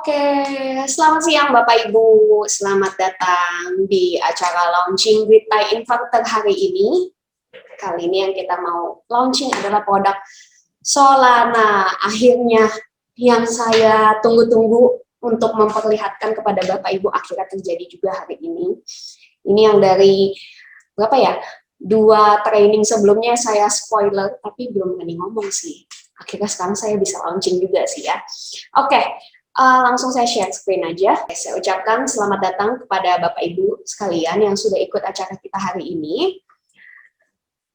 Oke, selamat siang Bapak Ibu. Selamat datang di acara launching Gridtie Inverter hari ini. Kali ini yang kita mau launching adalah produk Solana. Akhirnya yang saya tunggu-tunggu untuk memperlihatkan kepada Bapak Ibu akhirnya terjadi juga hari ini. Ini yang dari berapa ya? 2 training sebelumnya saya spoiler, tapi belum berani ngomong sih. Akhirnya sekarang saya bisa launching juga sih ya. Oke. Langsung saya share screen aja. Saya ucapkan selamat datang kepada Bapak Ibu sekalian yang sudah ikut acara kita hari ini.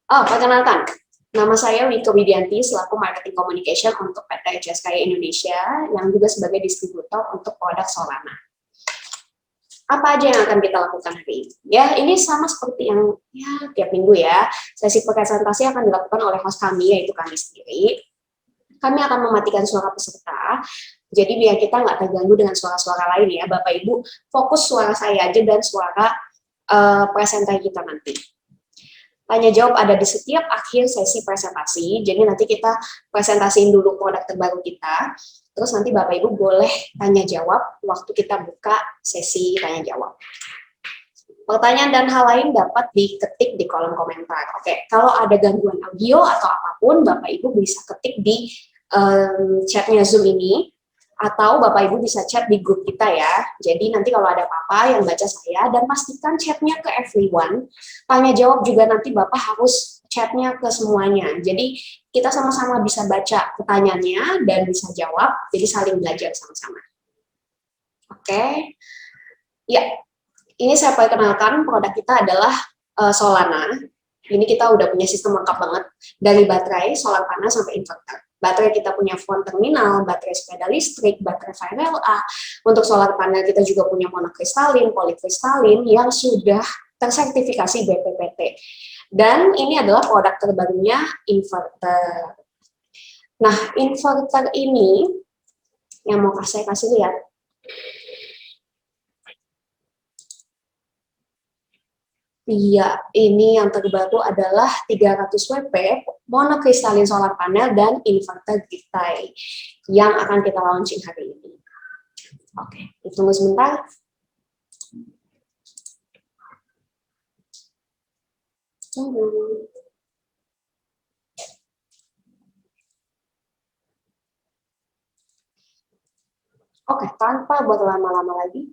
Perkenalkan, nama saya Wika Widianti selaku Marketing Communication untuk PT HSKY Indonesia yang juga sebagai distributor untuk produk Solana. Apa aja yang akan kita lakukan hari ini? Ya, ini sama seperti yang tiap minggu ya. Sesi presentasi akan dilakukan oleh host kami, yaitu kami sendiri. Kami akan mematikan suara peserta, jadi biar kita nggak terganggu dengan suara-suara lain ya, Bapak Ibu, fokus suara saya aja dan suara presenter kita nanti. Tanya jawab ada di setiap akhir sesi presentasi, jadi nanti kita presentasiin dulu produk terbaru kita, terus nanti Bapak Ibu boleh tanya jawab waktu kita buka sesi tanya jawab. Pertanyaan dan hal lain dapat diketik di kolom komentar. Oke, kalau ada gangguan audio atau apapun, Bapak Ibu bisa ketik di chatnya Zoom ini, atau Bapak Ibu bisa chat di grup kita ya. Jadi nanti kalau ada apa-apa yang baca saya, dan pastikan chatnya ke everyone. Tanya jawab juga nanti Bapak harus chatnya ke semuanya. Jadi kita sama-sama bisa baca pertanyaannya dan bisa jawab, jadi saling belajar sama-sama. Oke, ya. Ini saya perkenalkan produk kita adalah Solana. Ini kita udah punya sistem lengkap banget dari baterai, solar panas sampai inverter. Baterai kita punya front terminal, baterai sepeda listrik, baterai VRLA. Untuk solar panel kita juga punya monokristalin, polikristalin yang sudah tersertifikasi BPPT. Dan ini adalah produk terbarunya inverter. Nah, inverter ini yang mau saya kasih lihat. Iya, ini yang terbaru adalah 300 WP monokristalin solar panel dan inverter Gridtie yang akan kita launching hari ini. Oke, tunggu sebentar. Tunggu. Oke, tanpa berlama-lama lagi,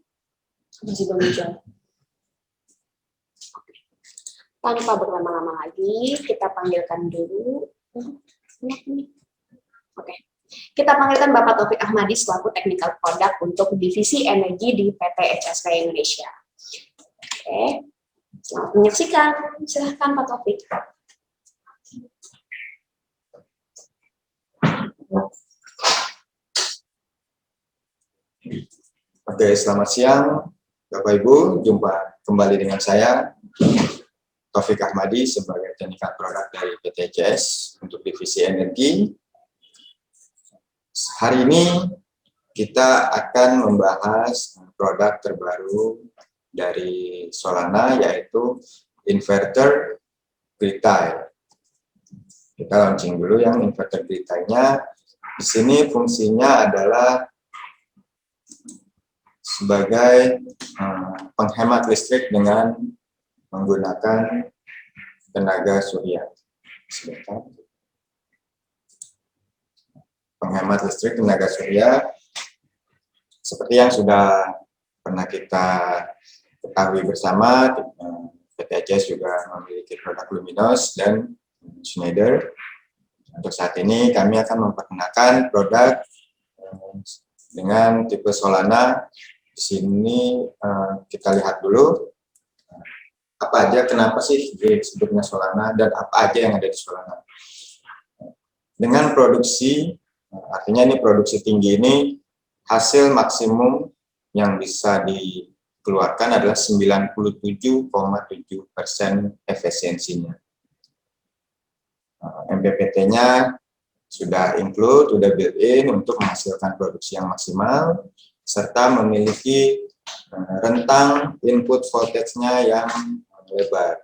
masih belum muncul. Tanpa berlama-lama lagi, kita panggilkan dulu. Oke, kita panggilkan Bapak Taufik Ahmadi selaku Technical Product untuk Divisi Energi di PT HSKY Indonesia. Oke, selamat menyaksikan. Silahkan Pak Taufik. Oke, selamat siang Bapak Ibu, jumpa kembali dengan saya Taufik Ahmadi sebagai Technical Product dari PT HCS untuk Divisi Energi. Hari ini kita akan membahas produk terbaru dari Solana, yaitu inverter Gridtie. Kita launching dulu yang inverter Gridtie-nya. Di sini fungsinya adalah sebagai penghemat listrik dengan menggunakan tenaga surya. Sebentar. Penghemat listrik tenaga surya, seperti yang sudah pernah kita ketahui bersama, PT HCS juga memiliki produk Luminos dan Schneider. Untuk saat ini kami akan memperkenalkan produk dengan tipe Solana. Di sini kita lihat dulu apa aja, kenapa sih disebutnya Solana dan apa aja yang ada di Solana. Dengan produksi, artinya ini produksi tinggi ini, hasil maksimum yang bisa dikeluarkan adalah 97,7% efisiensinya. MPPT-nya sudah include, sudah built-in untuk menghasilkan produksi yang maksimal, serta memiliki rentang input voltage-nya yang lebar.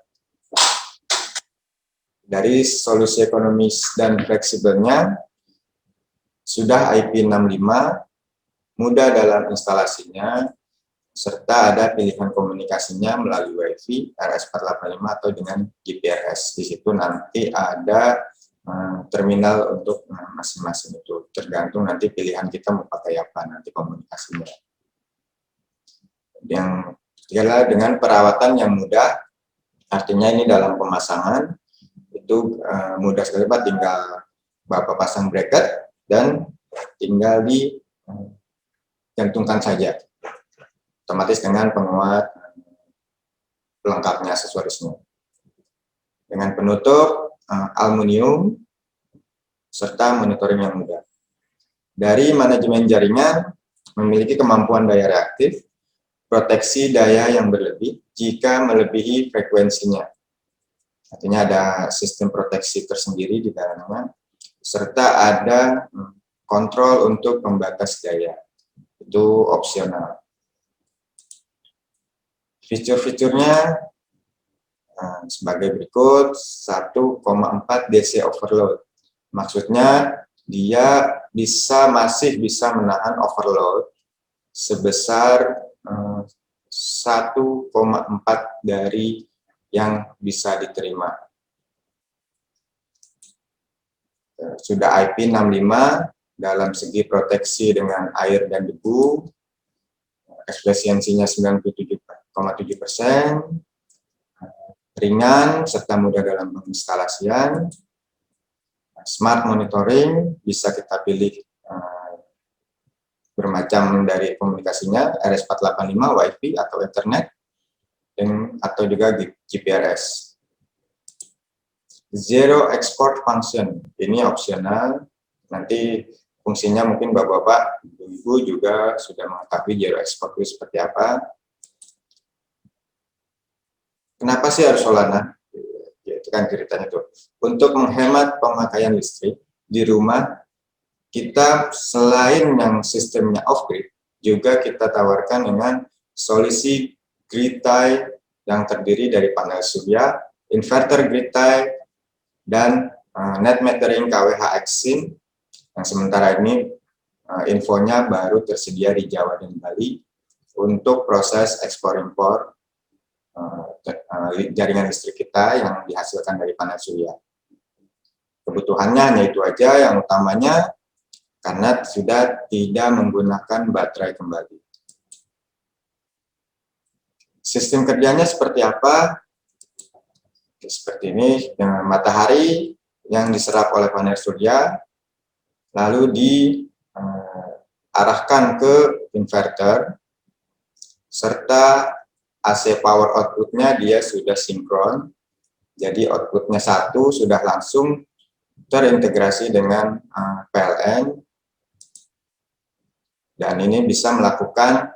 Dari solusi ekonomis dan fleksibelnya, sudah IP65 mudah dalam instalasinya, serta ada pilihan komunikasinya melalui Wi-Fi, RS485 atau dengan GPRS. Di situ nanti ada terminal untuk masing-masing itu, tergantung nanti pilihan kita mau pakai apa nanti komunikasinya. Yang ketiga dengan perawatan yang mudah, artinya ini dalam pemasangan itu mudah sekali Pak, tinggal Bapak pasang bracket dan tinggal digantungkan saja, otomatis dengan penguat pelengkapnya, aksesorisnya. Dengan penutup aluminium serta monitoring yang mudah. Dari manajemen jaringan memiliki kemampuan daya reaktif, proteksi daya yang berlebih jika melebihi frekuensinya. Artinya ada sistem proteksi tersendiri di dalamnya, serta ada kontrol untuk pembatas daya. Itu opsional. Fitur-fiturnya sebagai berikut. 1,4 DC overload. Maksudnya dia masih bisa menahan overload sebesar 1,4 dari yang bisa diterima. Sudah IP65 dalam segi proteksi dengan air dan debu, efisiensinya 97,7%, ringan serta mudah dalam penginstalasian. Smart monitoring bisa kita pilih bermacam dari komunikasinya, RS485, Wi-Fi atau Ethernet, atau juga GPRS. Zero export function, ini opsional. Nanti fungsinya mungkin Bapak-Bapak, Ibu-Ibu juga sudah mengetahui zero export itu seperti apa. Kenapa sih harus Solana? Ya, itu kan ceritanya tuh. Untuk menghemat pemakaian listrik di rumah, kita selain yang sistemnya off-grid, juga kita tawarkan dengan solusi grid tie yang terdiri dari panel surya, inverter grid tie, dan net metering KWH Exim, yang sementara ini infonya baru tersedia di Jawa dan Bali untuk proses ekspor-impor jaringan listrik kita yang dihasilkan dari panel surya. Kebutuhannya hanya itu aja, yang utamanya karena sudah tidak menggunakan baterai kembali. Sistem kerjanya seperti apa? Seperti ini, dengan matahari yang diserap oleh panel surya, lalu diarahkan ke inverter, serta AC power output-nya dia sudah sinkron, jadi output-nya satu sudah langsung terintegrasi dengan PLN, dan ini bisa melakukan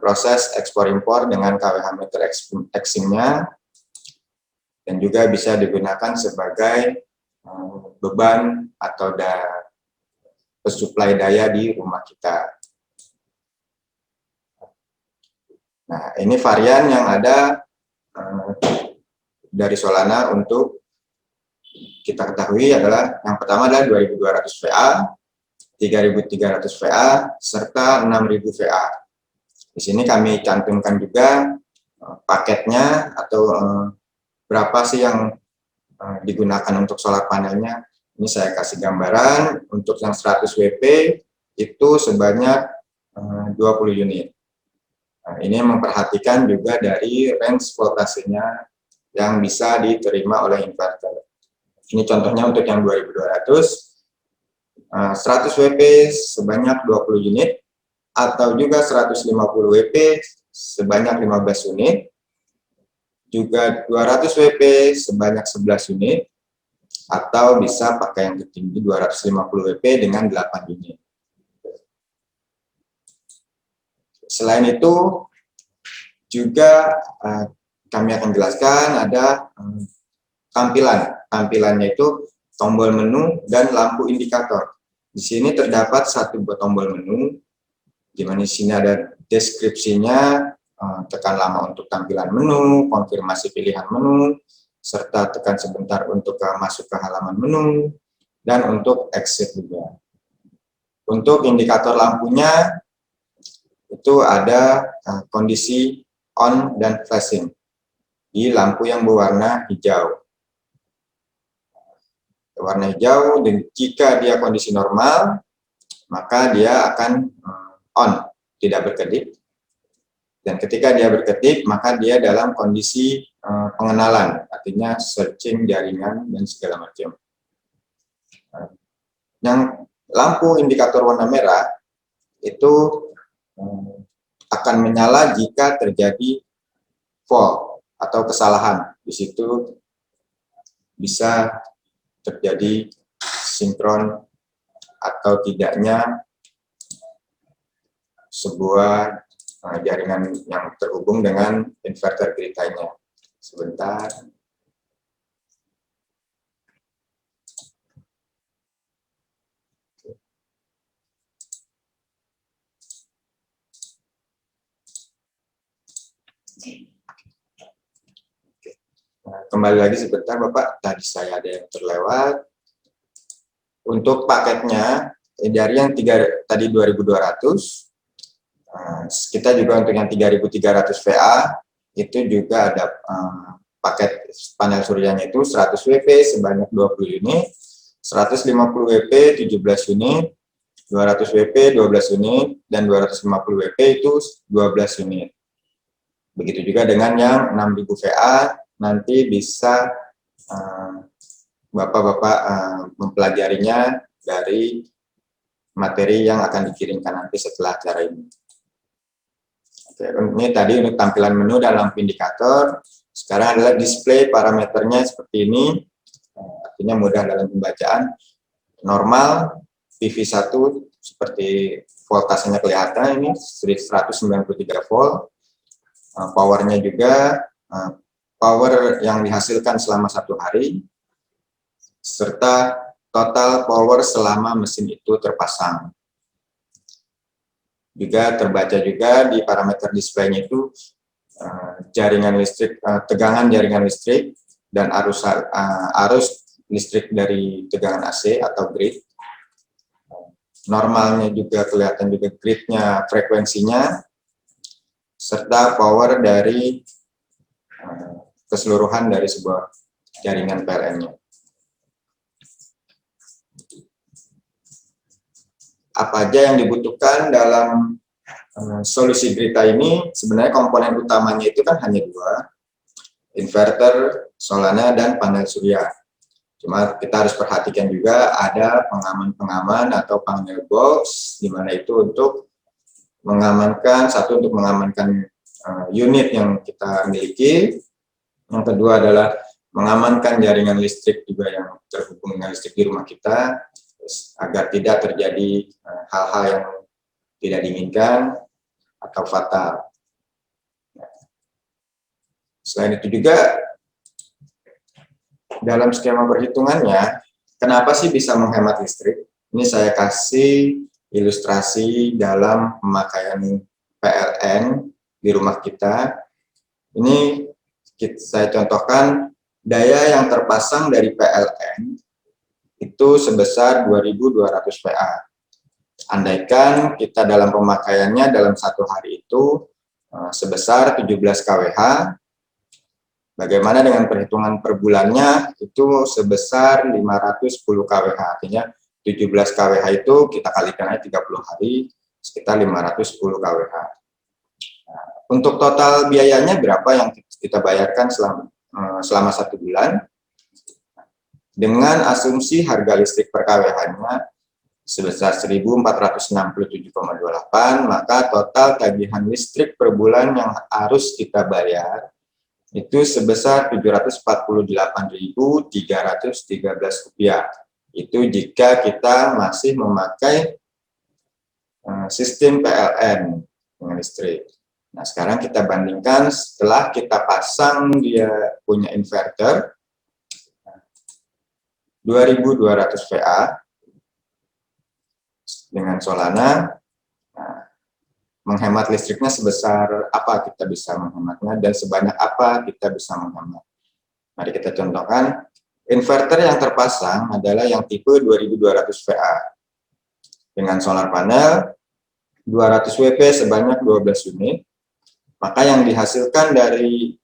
proses ekspor-impor dengan KWH meter Exim-nya, dan juga bisa digunakan sebagai beban atau pesuplai daya di rumah kita. Nah, ini varian yang ada dari Solana untuk kita ketahui adalah yang pertama adalah 2200 VA, 3300 VA, serta 6000 VA. Di sini kami cantumkan juga paketnya atau berapa sih yang digunakan untuk solar panelnya. Ini saya kasih gambaran, untuk yang 100 WP itu sebanyak 20 unit. Nah, ini memperhatikan juga dari range voltasenya yang bisa diterima oleh inverter. Ini contohnya untuk yang 2200, 100 WP sebanyak 20 unit, atau juga 150 WP sebanyak 15 unit, juga 200 WP sebanyak 11 unit, atau bisa pakai yang tertinggi 250 WP dengan 8 unit. Selain itu, juga kami akan jelaskan ada tampilannya itu tombol menu dan lampu indikator. Di sini terdapat satu buah tombol menu, di mana di sini ada deskripsinya, tekan lama untuk tampilan menu, konfirmasi pilihan menu, serta tekan sebentar untuk masuk ke halaman menu, dan untuk exit juga. Untuk indikator lampunya, itu ada kondisi on dan flashing di lampu yang berwarna hijau. Warna hijau, dan jika dia kondisi normal, maka dia akan on, tidak berkedip. Dan ketika dia berkedip, maka dia dalam kondisi pengenalan, artinya searching jaringan dan segala macam. Yang lampu indikator warna merah itu akan menyala jika terjadi fault atau kesalahan. Di situ bisa terjadi sinkron atau tidaknya sebuah jaringan yang terhubung dengan inverter grid lainnya. Sebentar. Nah, kembali lagi sebentar Bapak, tadi saya ada yang terlewat. Untuk paketnya dari yang tadi 2.200, kita juga untuk yang 3.300 VA itu juga ada paket panel suryanya itu 100 WP sebanyak 20 unit, 150 WP 17 unit, 200 WP 12 unit, dan 250 WP itu 12 unit. Begitu juga dengan yang 6.000 VA, nanti bisa Bapak-Bapak mempelajarinya dari materi yang akan dikirimkan nanti setelah acara ini. Oke, ini tadi untuk tampilan menu dan lampu indikator. Sekarang adalah display parameternya seperti ini, artinya mudah dalam pembacaan. Normal, PV1 seperti voltasenya kelihatan ini 193 volt. Powernya juga power yang dihasilkan selama 1 hari, serta total power selama mesin itu terpasang. Juga terbaca juga di parameter display-nya itu jaringan listrik, tegangan jaringan listrik dan arus listrik dari tegangan AC atau grid. Normalnya juga kelihatan juga gridnya, frekuensinya, serta power dari keseluruhan dari sebuah jaringan PLN-nya. Apa aja yang dibutuhkan dalam solusi Grita ini? Sebenarnya komponen utamanya itu kan hanya 2, inverter, Solana, dan panel surya. Cuma kita harus perhatikan juga ada pengaman-pengaman atau panel box, di mana itu untuk mengamankan, satu untuk mengamankan unit yang kita miliki, yang kedua adalah mengamankan jaringan listrik juga yang terhubung dengan listrik di rumah kita, agar tidak terjadi hal-hal yang tidak diinginkan atau fatal. Selain itu juga, dalam skema perhitungannya, kenapa sih bisa menghemat listrik? Ini saya kasih ilustrasi dalam pemakaian PLN di rumah kita. Ini saya contohkan daya yang terpasang dari PLN itu sebesar 2.200 VA. Andaikan kita dalam pemakaiannya dalam 1 hari itu sebesar 17 kWh, bagaimana dengan perhitungan per bulannya itu sebesar 510 kWh, artinya 17 kWh itu kita kalikan aja 30 hari, sekitar 510 kWh. Nah, untuk total biayanya berapa yang kita bayarkan selama 1 bulan? Dengan asumsi harga listrik per kWh-nya sebesar 1.467,28, maka total tagihan listrik per bulan yang harus kita bayar itu sebesar Rp748.313. Itu jika kita masih memakai sistem PLN dengan listrik. Nah, sekarang kita bandingkan setelah kita pasang dia punya inverter 2.200 VA dengan Solana, nah, menghemat listriknya sebesar apa kita bisa menghematnya dan sebanyak apa kita bisa menghemat. Mari kita contohkan, inverter yang terpasang adalah yang tipe 2.200 VA dengan solar panel 200 WP sebanyak 12 unit, maka yang dihasilkan dari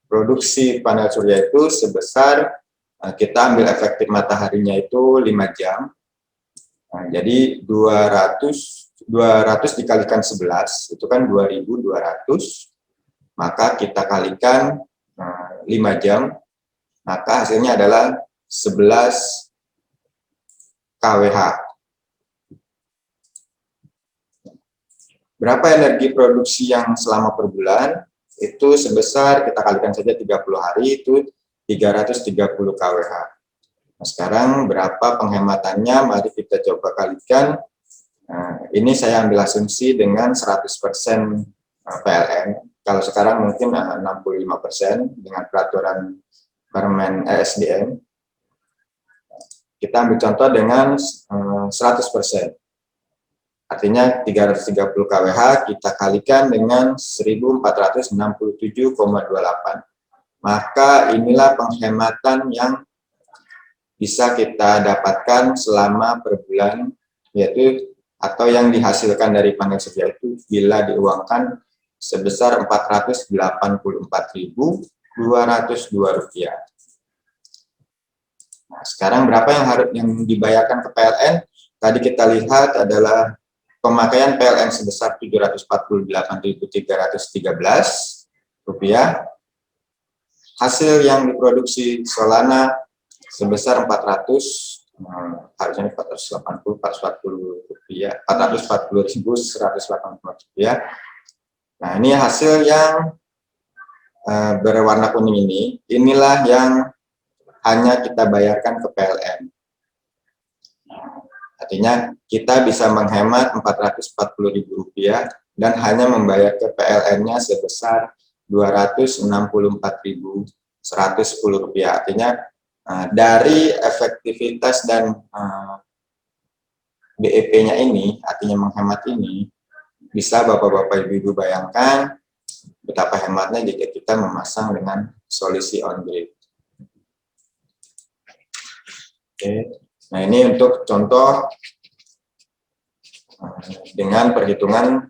produksi panel surya itu sebesar, kita ambil efektif mataharinya itu 5 jam. Nah, jadi 200 dikalikan 11 itu kan 2.200, maka kita kalikan 5 jam, maka hasilnya adalah 11 kWh. Berapa energi produksi yang selama per bulan? Itu sebesar, kita kalikan saja 30 hari, itu 330 kWh. Nah, sekarang berapa penghematannya? Mari kita coba kalikan. Nah, ini saya ambil asumsi dengan 100% PLN. Kalau sekarang mungkin 65% dengan peraturan Permen ESDM. Kita ambil contoh dengan 100%. Artinya 330 kWh kita kalikan dengan 1467,28. Maka inilah penghematan yang bisa kita dapatkan selama per bulan, yaitu atau yang dihasilkan dari panel surya itu bila diuangkan sebesar Rp484.202. Nah, sekarang berapa yang dibayarkan ke PLN? Tadi kita lihat adalah pemakaian PLN sebesar Rp748.313. Hasil yang diproduksi Solana sebesar 440.180 rupiah. Nah, ini hasil yang berwarna kuning ini. Inilah yang hanya kita bayarkan ke PLN. Artinya kita bisa menghemat Rp440.000 dan hanya membayar ke PLN-nya sebesar Rp264.110. Artinya dari efektivitas dan BEP-nya ini, artinya menghemat ini, bisa Bapak-Bapak Ibu-Ibu bayangkan betapa hematnya jika kita memasang dengan solusi on-grid. Oke. Nah, ini untuk contoh dengan perhitungan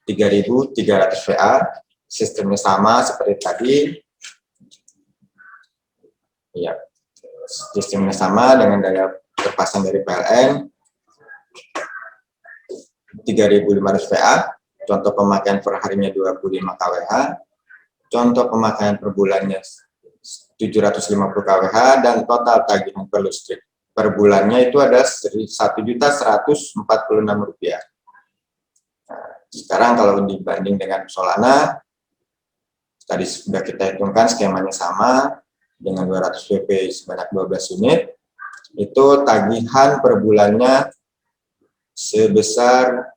3.300 VA, sistemnya sama seperti tadi. Ya, sistemnya sama dengan daya terpasang dari PLN 3.500 VA, contoh pemakaian per harinya 25 kWh, contoh pemakaian per bulannya 750 kWh, dan total tagihan per listrik per bulannya itu ada Rp1.146.000. Nah, sekarang kalau dibanding dengan Solana, tadi sudah kita hitungkan skemanya sama, dengan 200 WP sebanyak 12 unit, itu tagihan per bulannya sebesar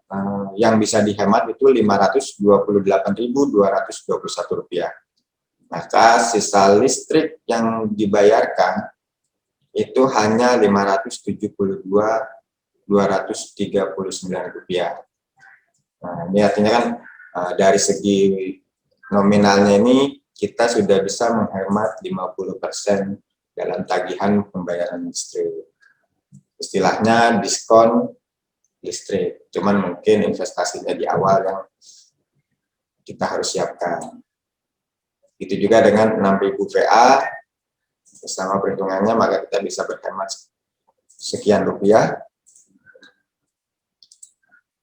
yang bisa dihemat itu Rp528.221. Maka sisa listrik yang dibayarkan itu hanya Rp572.239. Nah, ini artinya kan dari segi nominalnya ini kita sudah bisa menghemat 50% dalam tagihan pembayaran listrik. Istilahnya diskon listrik, cuman mungkin investasinya di awal yang kita harus siapkan. Itu juga dengan 6.000 VA, bersama perhitungannya maka kita bisa berhemat sekian rupiah.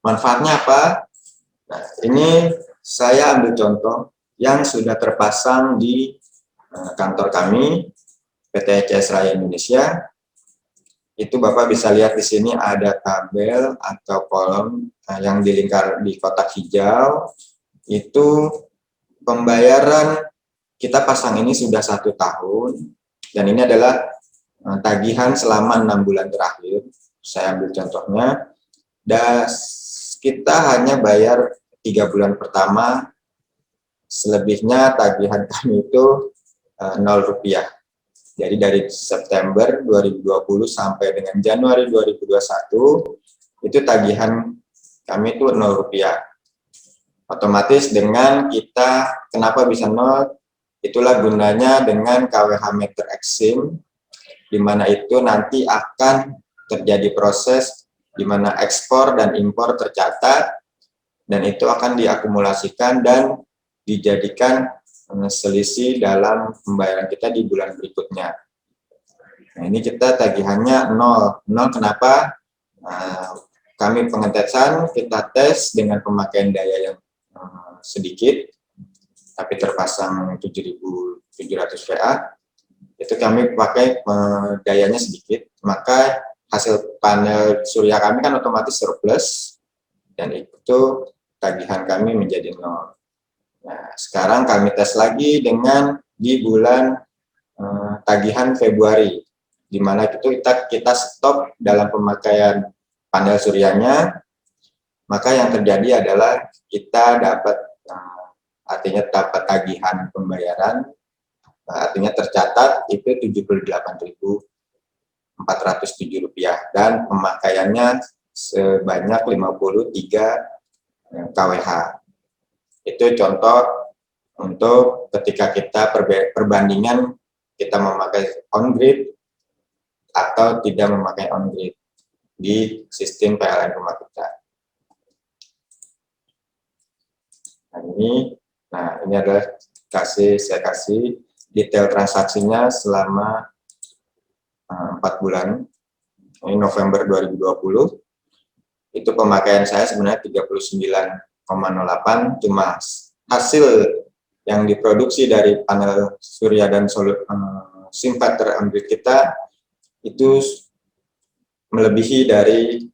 Manfaatnya apa? Nah, ini saya ambil contoh yang sudah terpasang di kantor kami, PT ECS Raya Indonesia. Itu Bapak bisa lihat di sini ada tabel atau kolom yang dilingkar di kotak hijau. Itu pembayaran kita pasang ini sudah 1 tahun, dan ini adalah tagihan selama 6 bulan terakhir. Saya ambil contohnya, dan kita hanya bayar 3 bulan pertama, selebihnya tagihan kami itu Rp0. Jadi dari September 2020 sampai dengan Januari 2021, itu tagihan kami itu Rp0. Otomatis dengan kita, kenapa bisa 0? Itulah gunanya dengan KWH meter Exim, di mana itu nanti akan terjadi proses di mana ekspor dan impor tercatat, dan itu akan diakumulasikan dan dijadikan selisih dalam pembayaran kita di bulan berikutnya. Nah, ini kita tagihannya 0. 0 kenapa? Kami pengetesan, kita tes dengan pemakaian daya yang sedikit, tapi terpasang 7.700 VA, itu kami pakai dayanya sedikit, maka hasil panel surya kami kan otomatis surplus, dan itu tagihan kami menjadi 0. Nah, sekarang kami tes lagi dengan di bulan tagihan Februari, di mana itu kita stop dalam pemakaian panel suryanya, maka yang terjadi adalah kita dapat artinya dapat tagihan pembayaran, artinya tercatat itu Rp78.407 dan pemakaiannya sebanyak 53 kWh. Itu contoh untuk ketika kita perbandingan kita memakai on-grid atau tidak memakai on-grid di sistem PLN rumah kita. Nah, ini adalah saya kasih detail transaksinya selama 4 bulan. Ini November 2020. Itu pemakaian saya sebenarnya 39,08, cuma hasil yang diproduksi dari panel surya dan SIM-Factor on-grid kita itu melebihi dari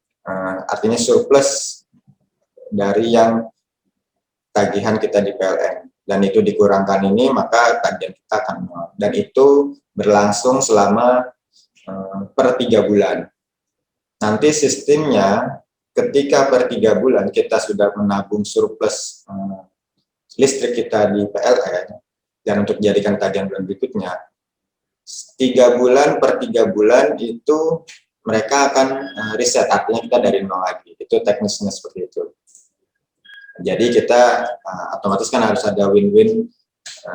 artinya surplus dari yang tagihan kita di PLN, dan itu dikurangkan ini, maka tagihan kita akan nol, dan itu berlangsung selama per 3 bulan. Nanti sistemnya ketika per 3 bulan kita sudah menabung surplus listrik kita di PLN, dan untuk dijadikan tagihan bulan berikutnya, 3 bulan per 3 bulan itu mereka akan reset, artinya kita dari nol lagi. Itu teknisnya seperti itu. Jadi kita otomatis kan harus ada win-win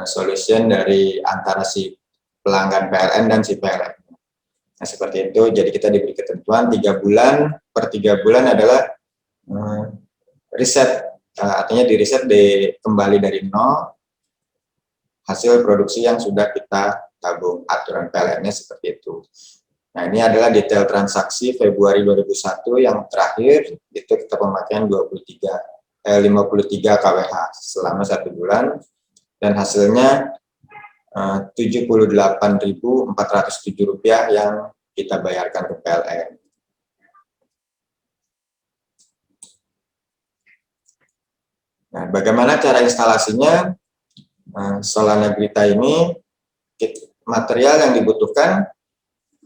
solution dari antara si pelanggan PLN dan si PLN. Nah, seperti itu. Jadi kita diberi ketentuan 3 bulan per 3 bulan adalah reset, artinya di reset kembali dari nol hasil produksi yang sudah kita tabung. Aturan PLN-nya seperti itu. Nah, ini adalah detail transaksi Februari 2001 yang terakhir, itu kita pemakaian 53 kWh selama 1 bulan, dan hasilnya Rp78.407 yang kita bayarkan ke PLN. Nah, bagaimana cara instalasinya? Solana Grita ini, material yang dibutuhkan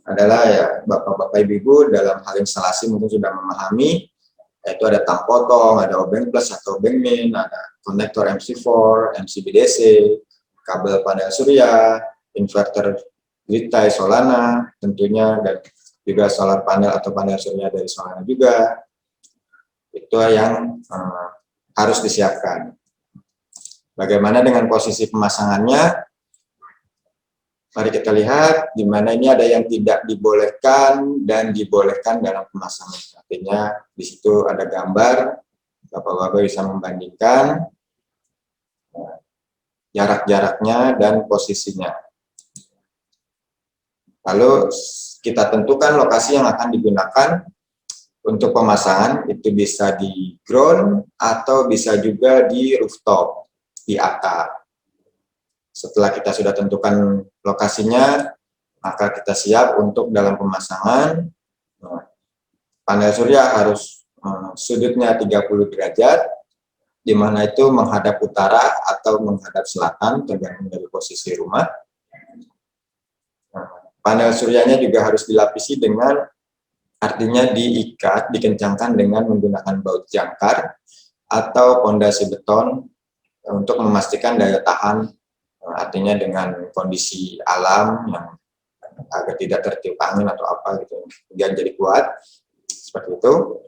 adalah ya Bapak-Bapak Ibu dalam hal instalasi mungkin sudah memahami, yaitu ada tang potong, ada obeng plus atau obeng min, ada konektor MC4, MCB-DC, kabel panel surya, inverter Grita Solana tentunya, dan juga solar panel atau panel surya dari Solana juga. Itu yang harus disiapkan. Bagaimana dengan posisi pemasangannya? Mari kita lihat di mana ini ada yang tidak dibolehkan dan dibolehkan dalam pemasangan. Artinya di situ ada gambar, Bapak-Bapak bisa membandingkan jarak-jaraknya dan posisinya. Lalu kita tentukan lokasi yang akan digunakan untuk pemasangan, itu bisa di ground atau bisa juga di rooftop, di atap. Setelah kita sudah tentukan lokasinya, maka kita siap untuk dalam pemasangan. Panel surya harus sudutnya 30 derajat, di mana itu menghadap utara atau menghadap selatan, tergantung dari posisi rumah. Panel suryanya juga harus dilapisi dengan, artinya diikat, dikencangkan dengan menggunakan baut jangkar atau pondasi beton untuk memastikan daya tahan, artinya dengan kondisi alam yang agar tidak tertiup angin atau apa gitu, dan jadi kuat seperti itu.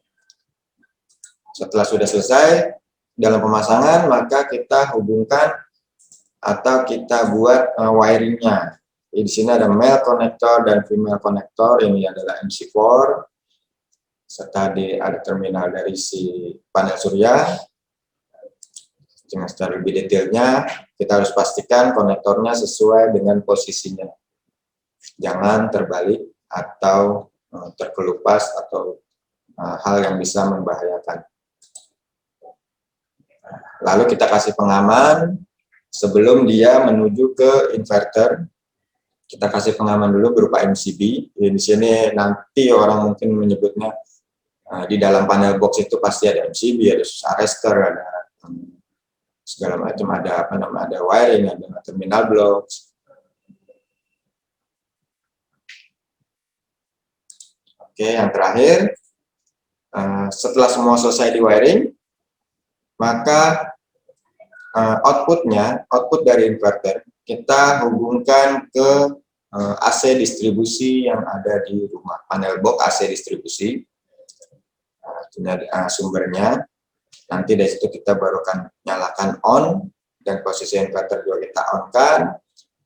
Setelah sudah selesai dalam pemasangan, maka kita hubungkan atau kita buat wiringnya. Di sini ada male connector dan female connector. Ini adalah MC4 serta ada terminal dari si panel surya. Dengan secara lebih detailnya, kita harus pastikan konektornya sesuai dengan posisinya. Jangan terbalik atau terkelupas atau hal yang bisa membahayakan. Lalu kita kasih pengaman sebelum dia menuju ke inverter. Kita kasih pengaman dulu berupa MCB. Di sini nanti orang mungkin menyebutnya di dalam panel box itu pasti ada MCB, ada arrestor, ada segala macam, ada apa namanya, ada wiring, ada terminal blocks. Oke, yang terakhir, setelah semua selesai di wiring, maka output dari inverter kita hubungkan ke AC distribusi yang ada di rumah, panel box AC distribusi. Ini sumbernya. Nanti dari situ kita baru akan nyalakan on, dan posisi inverter juga kita on kan,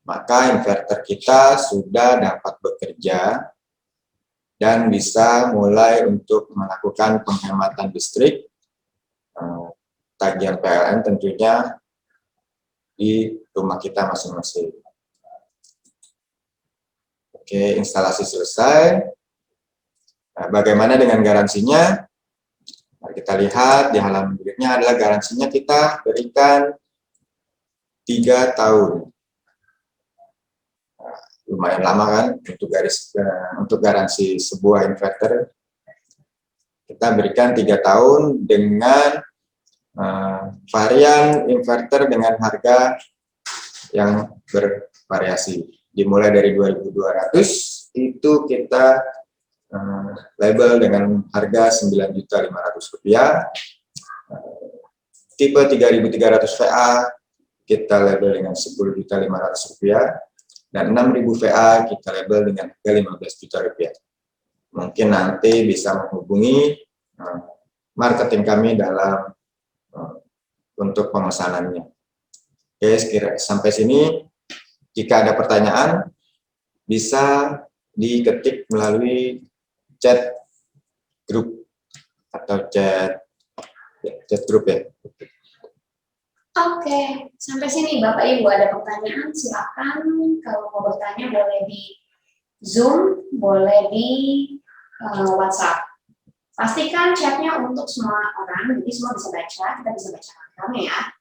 maka inverter kita sudah dapat bekerja dan bisa mulai untuk melakukan penghematan listrik, tagihan PLN tentunya di rumah kita masing-masing. Oke, instalasi selesai. Nah, bagaimana dengan garansinya? Nah, kita lihat di halaman berikutnya adalah garansinya kita berikan 3 tahun. Nah, lumayan lama kan untuk garansi sebuah inverter. Kita berikan 3 tahun dengan varian inverter dengan harga yang bervariasi. Dimulai dari 2.200 itu kita label dengan harga Rp9.500. Tipe 3.300 VA kita label dengan Rp10.500, dan 6.000 VA kita label dengan harga Rp15 juta. Mungkin nanti bisa menghubungi marketing kami dalam untuk pemesanannya. Oke, sampai sini. Jika ada pertanyaan, bisa diketik melalui chat grup atau chat grup ya. Oke, sampai sini Bapak Ibu ada pertanyaan, silakan. Kalau mau bertanya boleh di Zoom, boleh di WhatsApp. Pastikan chatnya untuk semua orang, jadi semua bisa baca, kita bisa baca rame ya.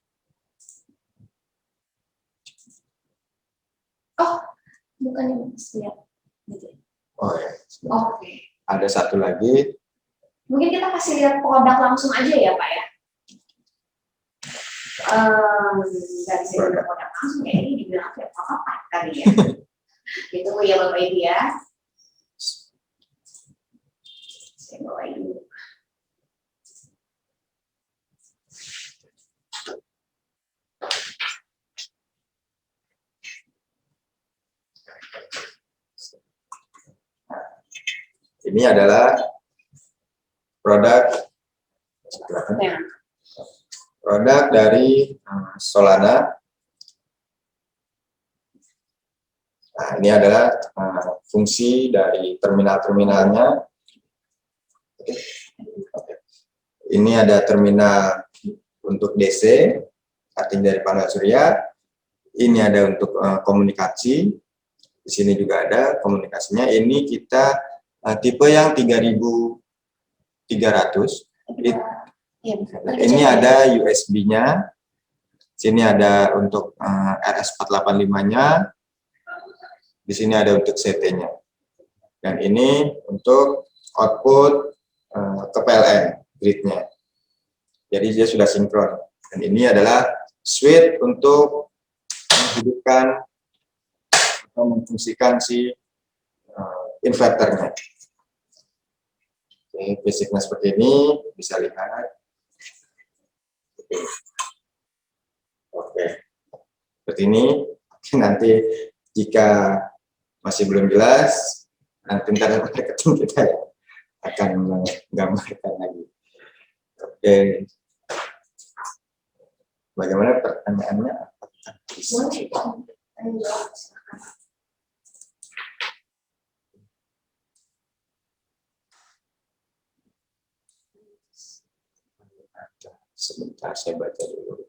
Oh, bukannya lihat gitu. Oh ya. Oke. Ada satu lagi. Mungkin kita kasih lihat produk langsung aja ya Pak ya. Nggak bisa lihat produk langsung ya, ini dibilang kayak apa tadi ya. Gitu ya Bapak Ibu ya. Saya bawain dulu. Ini adalah produk dari Solana. Nah, ini adalah fungsi dari terminal-terminalnya. Ini ada terminal untuk DC, artinya dari panel surya. Ini ada untuk komunikasi. Di sini juga ada komunikasinya. Ini kita tipe yang 3.300. Ini ada USB-nya. Sini ada untuk RS485-nya. Di sini ada untuk CT-nya. Dan ini untuk output ke PLN grid-nya. Jadi dia sudah sinkron. Dan ini adalah switch untuk menghidupkan atau memfungsikan si inverternya. Oke, basicnya seperti ini, bisa lihat. Oke, seperti ini. Nanti jika masih belum jelas, nanti marketing kita akan menggambarkan lagi. Oke, bagaimana pertanyaannya? Sebentar saya baca dulu.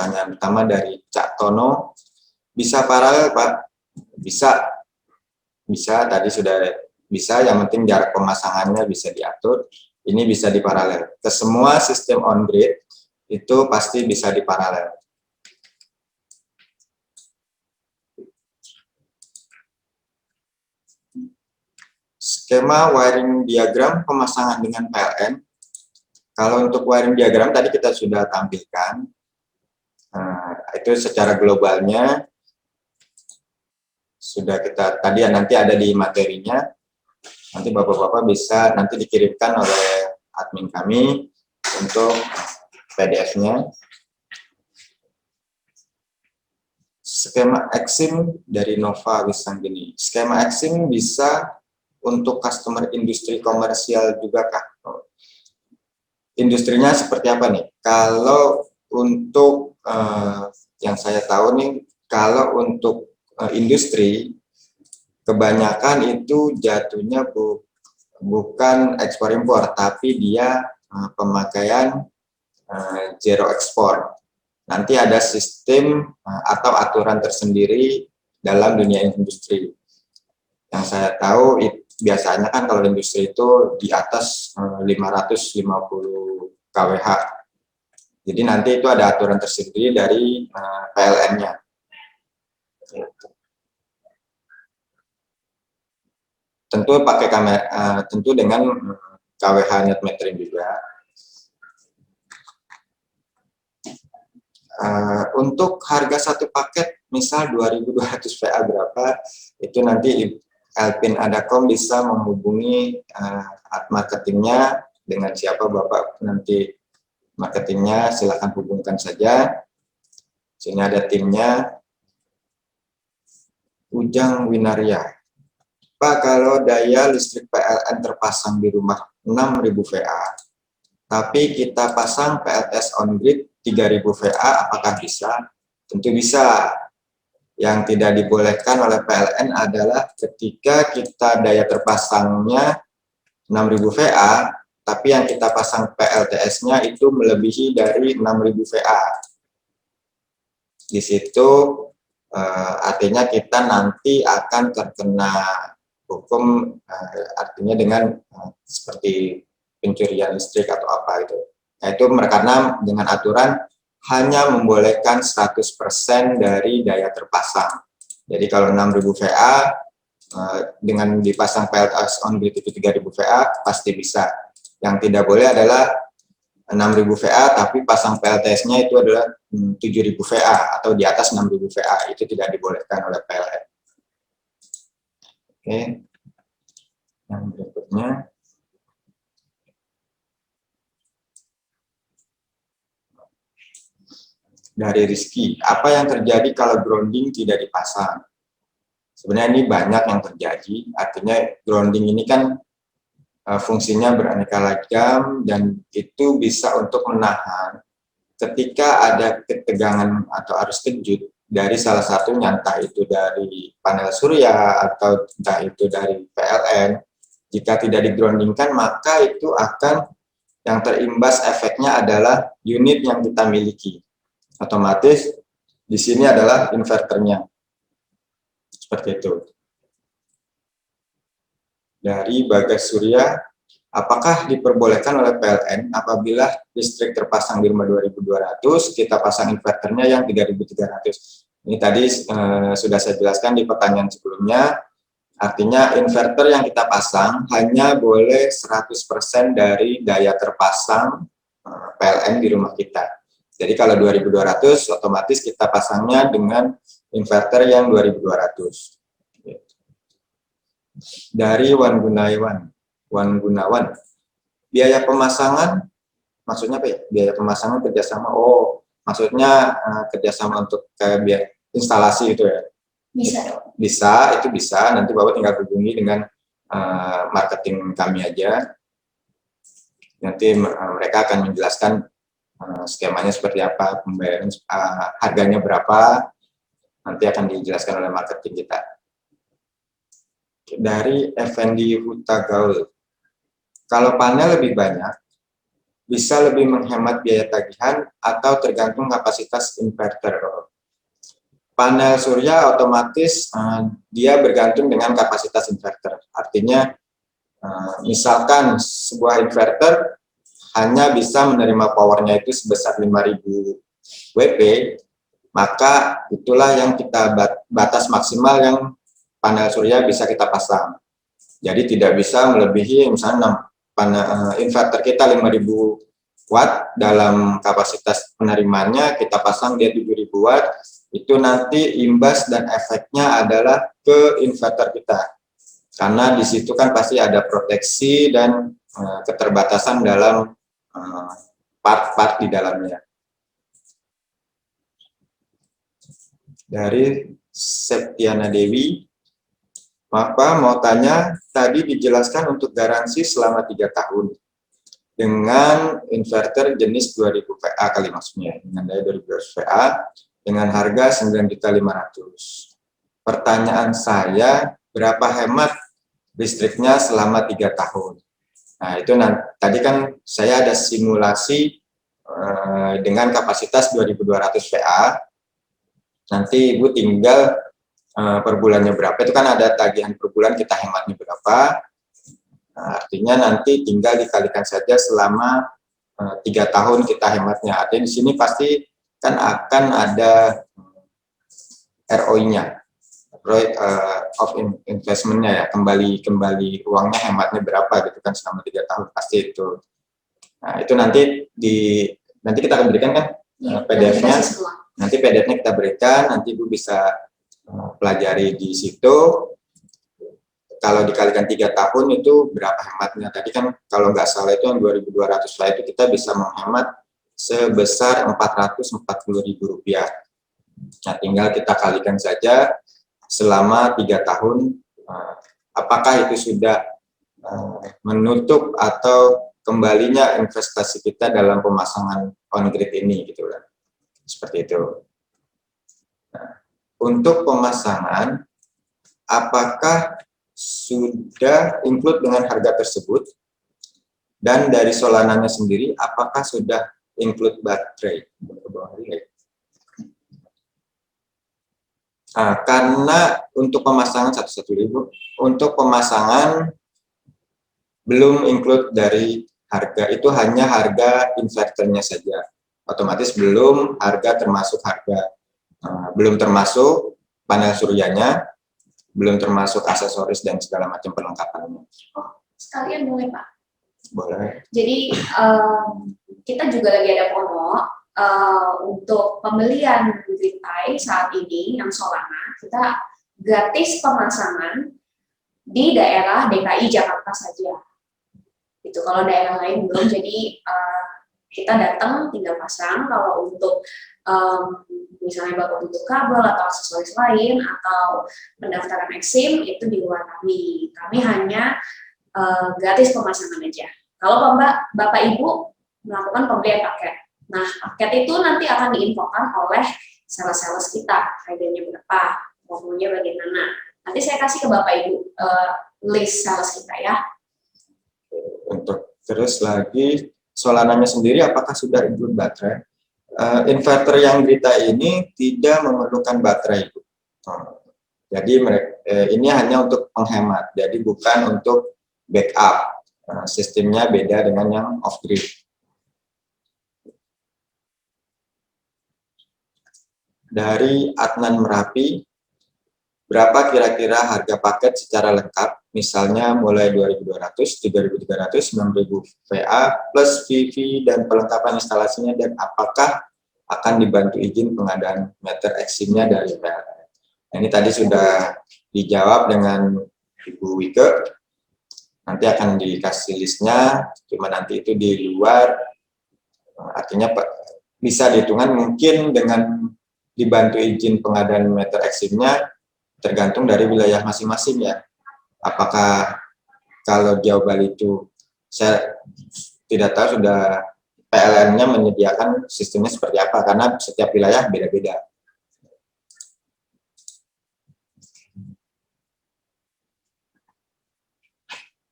pertanyaan pertama dari Cak Tono, bisa paralel Pak? Bisa, tadi sudah bisa, yang penting jarak pemasangannya bisa diatur, ini bisa diparalel. Ke semua sistem on-grid itu pasti bisa diparalel. Skema wiring diagram pemasangan dengan PLN. Kalau untuk wiring diagram tadi kita sudah tampilkan, itu secara globalnya sudah kita tadi nanti ada di materinya. Nanti bapak-bapak bisa nanti dikirimkan oleh admin kami untuk PDF-nya. Skema Exim dari Nova Wisanggeni. Skema Exim bisa untuk customer industri komersial juga kah? Industrinya seperti apa nih? Kalau untuk yang saya tahu nih, kalau untuk industri kebanyakan itu jatuhnya bukan ekspor impor, tapi dia pemakaian zero ekspor. Nanti ada sistem atau aturan tersendiri dalam dunia industri. Yang saya tahu biasanya kan kalau industri itu di atas 550 kWh. Jadi nanti itu ada aturan tersendiri dari PLN-nya. Tentu pakai kamera, tentu dengan kWh net metering juga. Untuk harga satu paket, misal 2.200 VA berapa, itu nanti Elpin Adakom bisa menghubungi marketingnya, dengan siapa Bapak nanti marketingnya, silakan hubungkan saja. Sini ada timnya. Ujang Winaria. Pak, kalau daya listrik PLN terpasang di rumah 6.000 VA, tapi kita pasang PLTS on-grid 3.000 VA, apakah bisa? Tentu bisa. Yang tidak dibolehkan oleh PLN adalah ketika kita daya terpasangnya 6.000 VA, tapi yang kita pasang PLTS-nya itu melebihi dari 6.000 VA. Di situ artinya kita nanti akan terkena hukum, artinya dengan seperti pencurian listrik atau apa itu. Nah, itu karena dengan aturan hanya membolehkan 100% dari daya terpasang. Jadi kalau 6.000 VA dengan dipasang PLTS on grid itu 3.000 VA pasti bisa. Yang tidak boleh adalah 6.000 VA tapi pasang PLTS-nya itu adalah 7.000 VA atau di atas 6.000 VA, itu tidak dibolehkan oleh PLN. Oke. Yang berikutnya, dari Rizky, apa yang terjadi kalau grounding tidak dipasang? Sebenarnya ini banyak yang terjadi, artinya grounding ini kan fungsinya beraneka ragam dan itu bisa untuk menahan ketika ada ketegangan atau arus kejut dari salah satunya, entah itu dari panel surya atau entah itu dari PLN. Jika tidak digroundingkan, maka itu akan yang terimbas efeknya adalah unit yang kita miliki. Otomatis di sini adalah inverternya. Seperti itu. Dari Bagas Surya, apakah diperbolehkan oleh PLN apabila listrik terpasang di rumah 2.200, kita pasang inverternya yang 3.300? Ini tadi sudah saya jelaskan di pertanyaan sebelumnya, artinya inverter yang kita pasang hanya boleh 100% dari daya terpasang PLN di rumah kita. Jadi kalau 2.200, otomatis kita pasangnya dengan inverter yang 2.200. Dari Wan Gunawan, biaya pemasangan, maksudnya apa ya? Biaya pemasangan kerjasama, maksudnya kerjasama untuk kayak instalasi itu ya? Bisa. Bisa, itu bisa, nanti Bapak tinggal hubungi dengan marketing kami aja. Nanti mereka akan menjelaskan skemanya seperti apa, pembayaran harganya berapa, nanti akan dijelaskan oleh marketing kita. Dari Effendi Hutagaul, kalau panel lebih banyak, bisa lebih menghemat biaya tagihan atau tergantung kapasitas inverter. Panel surya otomatis dia bergantung dengan kapasitas inverter. Artinya misalkan sebuah inverter hanya bisa menerima powernya itu sebesar 5000 WP, maka itulah yang kita batas maksimal yang panel surya bisa kita pasang. Jadi tidak bisa melebihi misalnya inverter kita 5000 watt, dalam kapasitas penerimanya kita pasang dia 7000 watt, itu nanti imbas dan efeknya adalah ke inverter kita. Karena di situ kan pasti ada proteksi dan keterbatasan dalam part-part di dalamnya. Dari Septiana Dewi, mau tanya, tadi dijelaskan untuk garansi selama 3 tahun dengan inverter jenis 2000 VA kali maksudnya, dengan daya 2000 VA dengan harga 9.500.000. Pertanyaan saya, berapa hemat listriknya selama 3 tahun? Nah, itu tadi kan saya ada simulasi dengan kapasitas 2200 VA. Nanti Ibu tinggal per bulannya berapa, itu kan ada tagihan per bulan kita hematnya berapa. Nah, artinya nanti tinggal dikalikan saja selama 3 tahun kita hematnya. Artinya di sini pasti kan akan ada ROI-nya, rate of investment-nya ya, kembali uangnya hematnya berapa gitu kan selama 3 tahun pasti itu. Nah, itu nanti kita akan berikan kan PDF-nya. Nanti PDF-nya kita berikan, nanti Ibu bisa pelajari di situ. Kalau dikalikan 3 tahun itu berapa hematnya? Tadi kan kalau nggak salah itu yang 2200 lah, itu kita bisa menghemat sebesar Rp440.000. Nah, tinggal kita kalikan saja selama 3 tahun, apakah itu sudah menutup atau kembalinya investasi kita dalam pemasangan on-grid ini, gitu kan. Seperti itu. Nah, untuk pemasangan, apakah sudah include dengan harga tersebut? Dan dari Solananya sendiri, apakah sudah include baterai? Nah, karena untuk pemasangan untuk pemasangan belum include dari harga, itu hanya harga inverternya saja. Otomatis belum belum termasuk panel suryanya, belum termasuk aksesoris dan segala macam perlengkapannya. Oh, sekalian boleh Pak? Boleh. Jadi kita juga lagi ada promo untuk pembelian Gridtie saat ini yang Solana, kita gratis pemasangan di daerah DKI Jakarta saja. Itu kalau daerah lain belum, jadi kita datang tinggal pasang. Kalau untuk misalnya Bapak butuh kabel atau aksesoris lain atau pendaftaran eksim, itu di luar kami. Kami hanya gratis pemasangan aja. Kalau Bapak Ibu melakukan pembelian paket, nah paket itu nanti akan diinfokan oleh sales-sales kita, harganya berapa, maunya bagaimana. Nanti saya kasih ke Bapak Ibu list sales kita ya. Untuk terus lagi, Solananya sendiri apakah sudah include baterai? Inverter yang Gridtie ini tidak memerlukan baterai. Jadi ini hanya untuk penghemat, jadi bukan untuk backup. Sistemnya beda dengan yang off-grid. Dari Adnan Merapi, berapa kira-kira harga paket secara lengkap? Misalnya mulai 2.200, 3.300, 6.000 VA plus PV dan perlengkapan instalasinya, dan apakah akan dibantu izin pengadaan meter eksimnya dari PLN? Nah, ini tadi sudah dijawab dengan Ibu Wike. Nanti akan dikasih listnya, cuma nanti itu di luar, artinya bisa dihitungan mungkin dengan dibantu izin pengadaan meter eksimnya, tergantung dari wilayah masing-masing ya. Apakah kalau Jawa Bali itu, saya tidak tahu sudah PLN-nya menyediakan sistemnya seperti apa, karena setiap wilayah beda-beda.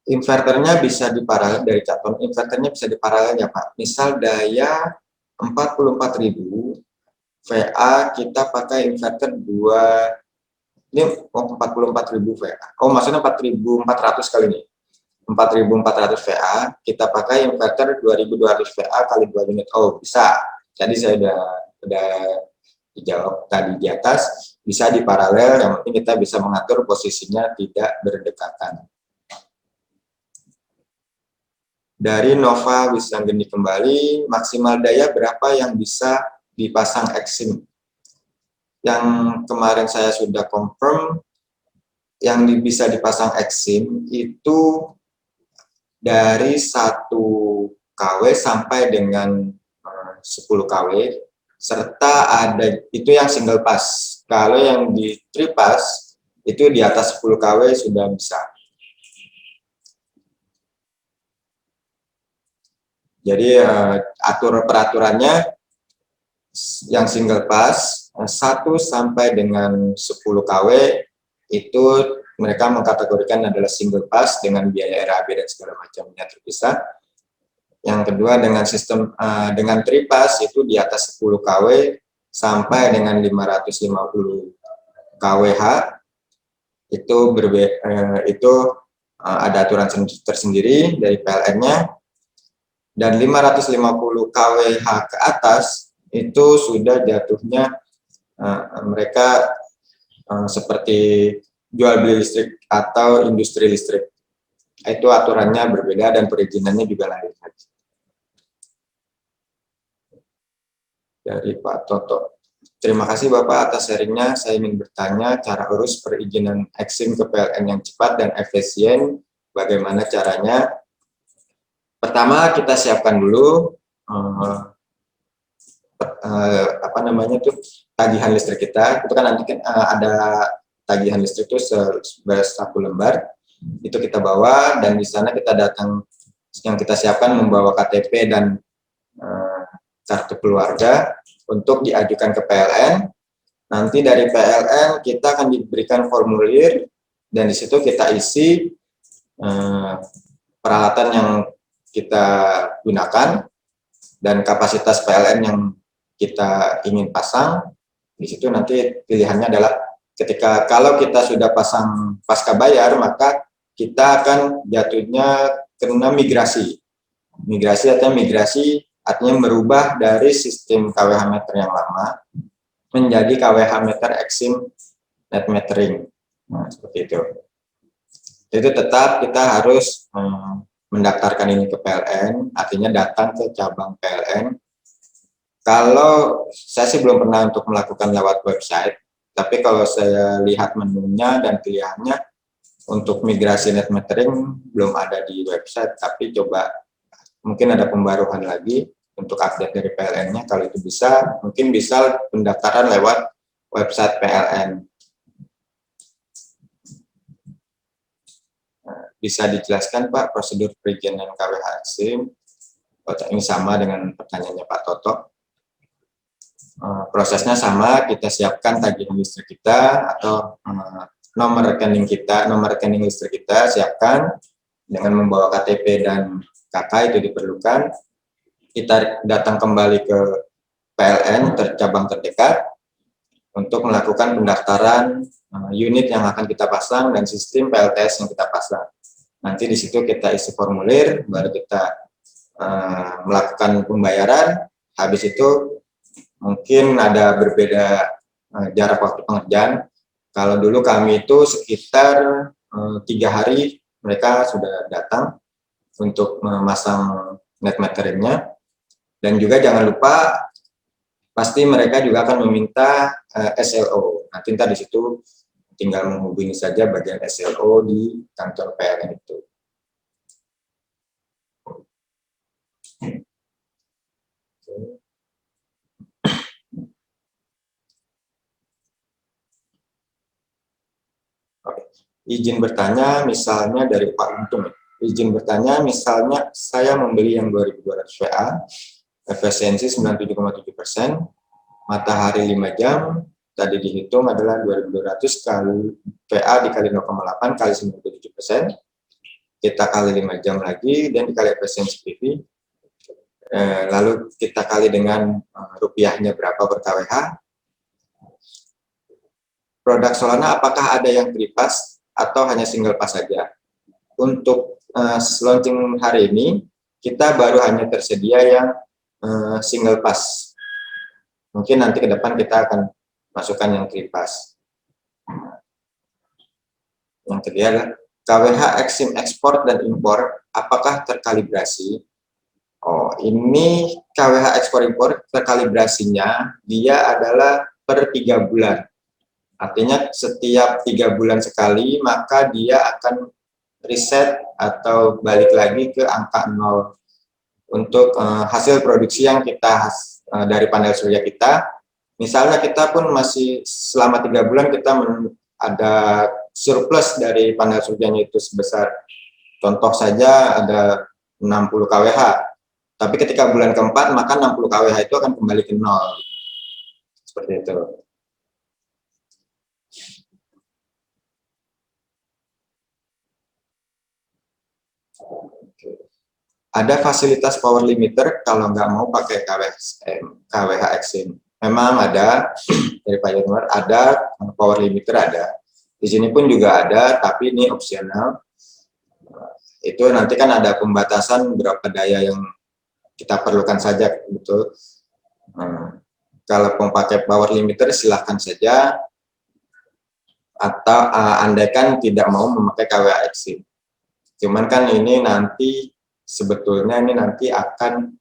Inverternya bisa diparalel dari contoh inverternya bisa diparalel ya Pak. Misal daya 44.000 VA kita pakai inverter 2 ini 44.000 VA. Oh maksudnya 4.400 kali ini. 4.400 VA kita pakai inverter 2.200 VA kali 2 unit. Oh bisa. Jadi saya udah dijawab tadi di atas, bisa diparalel, yang penting kita bisa mengatur posisinya tidak berdekatan. Dari Nova Wisanggeni kembali, maksimal daya berapa yang bisa dipasang Exim? Yang kemarin saya sudah confirm, yang bisa dipasang Exim itu dari 1 kW sampai dengan 10 kW, serta ada itu yang single pass. Kalau yang di three pass, itu di atas 10 kW sudah bisa. Jadi peraturannya yang single pass 1 sampai dengan 10 kW itu mereka mengkategorikan adalah single pass dengan biaya RAB dan segala macamnya terpisah. Yang kedua dengan sistem dengan three pass itu di atas 10 kW sampai dengan 550 kWh itu ada aturan tersendiri dari PLN-nya. Dan 550 kWh ke atas itu sudah jatuhnya mereka seperti jual beli listrik atau industri listrik. Itu aturannya berbeda dan perizinannya juga lain. Dari Pak Toto. Terima kasih Bapak atas sharingnya. Saya ingin bertanya cara urus perizinan Exim ke PLN yang cepat dan efisien. Bagaimana caranya? Pertama kita siapkan dulu tagihan listrik kita. Itu kan nanti ada tagihan listrik itu satu lembar. Itu kita bawa dan di sana kita datang yang kita siapkan membawa KTP dan kartu keluarga untuk diajukan ke PLN. Nanti dari PLN kita akan diberikan formulir dan di situ kita isi peralatan yang kita gunakan dan kapasitas PLN yang kita ingin pasang. Di situ nanti pilihannya adalah kalau kita sudah pasang pasca bayar, maka kita akan jatuhnya kena migrasi. Migrasi artinya merubah dari sistem KWH meter yang lama menjadi KWH meter Exim net metering. Nah, seperti itu. Itu tetap kita harus mendaftarkan ini ke PLN, artinya datang ke cabang PLN. Kalau saya sih belum pernah untuk melakukan lewat website, tapi kalau saya lihat menunya dan pilihannya untuk migrasi net metering belum ada di website, tapi coba mungkin ada pembaruan lagi untuk update dari PLN-nya. Kalau itu bisa, mungkin bisa pendaftaran lewat website PLN. Bisa dijelaskan Pak prosedur perizinan KWH Exim? Ini sama dengan pertanyaannya Pak Toto. Prosesnya sama, kita siapkan tagihan listrik kita atau nomor rekening listrik kita siapkan dengan membawa KTP dan KK itu diperlukan. Kita datang kembali ke PLN cabang terdekat untuk melakukan pendaftaran unit yang akan kita pasang dan sistem PLTS yang kita pasang. Nanti di situ kita isi formulir, baru kita melakukan pembayaran. Habis itu mungkin ada berbeda jarak waktu pengerjaan. Kalau dulu kami itu sekitar 3 hari mereka sudah datang untuk memasang net meteringnya. Dan juga jangan lupa pasti mereka juga akan meminta SLO. Nanti di situ tinggal menghubungi saja bagian SLO di kantor PLN itu. Oke. Izin bertanya misalnya dari Pak Untung. Izin bertanya misalnya saya membeli yang 2200 VA, efisiensi 97,7%, matahari 5 jam, tadi dihitung adalah 2200 kali VA dikali 0,8 kali 97%. kita kali 5 jam lagi, dan dikali efisiensi PV, lalu kita kali dengan rupiahnya berapa per kWh. Produk Solana apakah ada yang 3 pass atau hanya single pass saja? Untuk launching hari ini, kita baru hanya tersedia yang single pass. Mungkin nanti ke depan kita akan masukkan yang 3 pass. Yang kedua adalah KWH Exim ekspor dan impor, apakah terkalibrasi? Oh, ini KWH ekspor impor terkalibrasinya dia adalah per 3 bulan. Artinya setiap 3 bulan sekali, maka dia akan reset atau balik lagi ke angka 0 untuk hasil produksi yang kita dari panel surya kita. Misalnya kita pun masih selama 3 bulan kita ada surplus dari panel suryanya itu sebesar, contoh saja ada 60 kWh. Tapi ketika bulan keempat, maka 60 kWh itu akan kembali ke 0. Seperti itu. Ada fasilitas power limiter kalau nggak mau pakai KWH Exim. Memang ada, dari Pak Januar, ada power limiter ada. Di sini pun juga ada, tapi ini opsional. Itu nanti kan ada pembatasan berapa daya yang kita perlukan saja, betul. Kalau memakai power limiter silahkan saja, atau andaikan tidak mau memakai KWH Exim. Cuman kan ini nanti sebetulnya ini nanti akan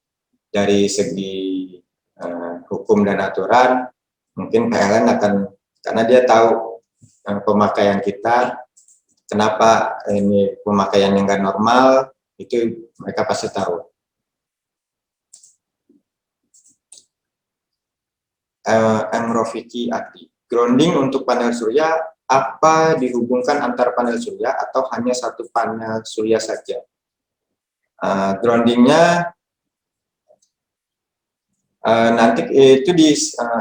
dari segi hukum dan aturan, mungkin PLN akan, karena dia tahu pemakaian kita, kenapa ini pemakaian yang nggak normal, itu mereka pasti tahu. Rofiki Adi, grounding untuk panel surya, apa dihubungkan antar panel surya atau hanya satu panel surya saja? Groundingnya nanti itu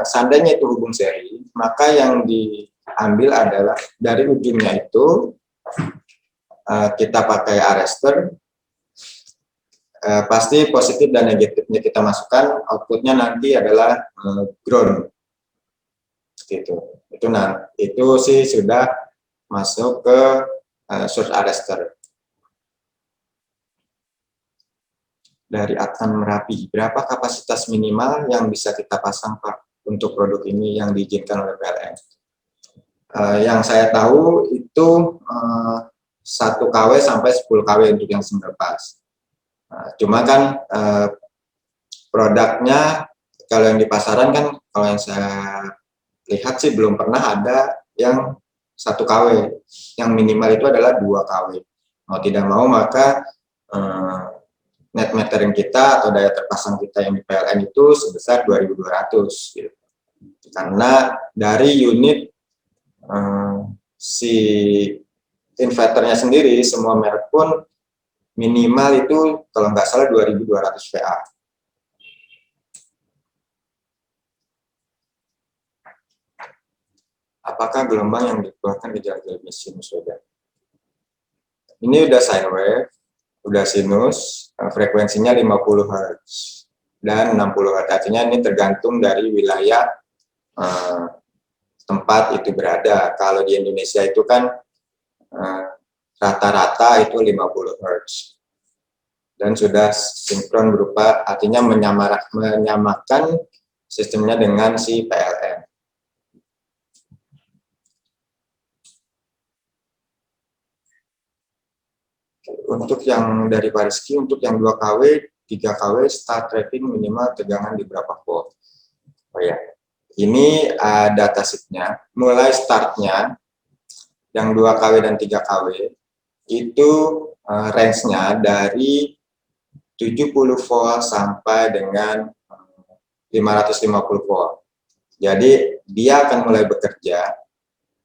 seandainya itu hubung seri, maka yang diambil adalah dari ujungnya itu kita pakai arrestor, pasti positif dan negatifnya kita masukkan, outputnya nanti adalah ground. Gitu. Itu sih sudah masuk ke source arrestor. Dari Adnan Merapi, berapa kapasitas minimal yang bisa kita pasang Pak untuk produk ini yang diizinkan oleh PLN? Yang saya tahu itu 1 kW sampai 10 kW untuk yang single pass. Cuma kan produknya kalau yang di pasaran kan, kalau yang saya lihat sih belum pernah ada yang 1 kW. Yang minimal itu adalah 2 kW. Mau tidak mau maka net metering kita atau daya terpasang kita yang di PLN itu sebesar 2.200 gitu. Karena dari unit si inverternya sendiri, semua merek pun minimal itu kalau nggak salah 2.200 VA. Apakah gelombang yang dikeluarkan di jalan sinus sudah? Ini udah sine wave, udah sinus, frekuensinya 50 Hz dan 60 Hz. Artinya ini tergantung dari wilayah tempat itu berada. Kalau di Indonesia itu kan rata-rata itu 50 Hz. Dan sudah sinkron berupa, artinya menyamakan sistemnya dengan si PLN. Untuk yang dari Pak Rizky, untuk yang 2 kW, 3 kW, start tracking minimal tegangan di berapa volt. Oh ya, ini data sheetnya, mulai startnya, yang 2 kW dan 3 kW, itu range-nya dari 70 volt sampai dengan 550 volt. Jadi, dia akan mulai bekerja,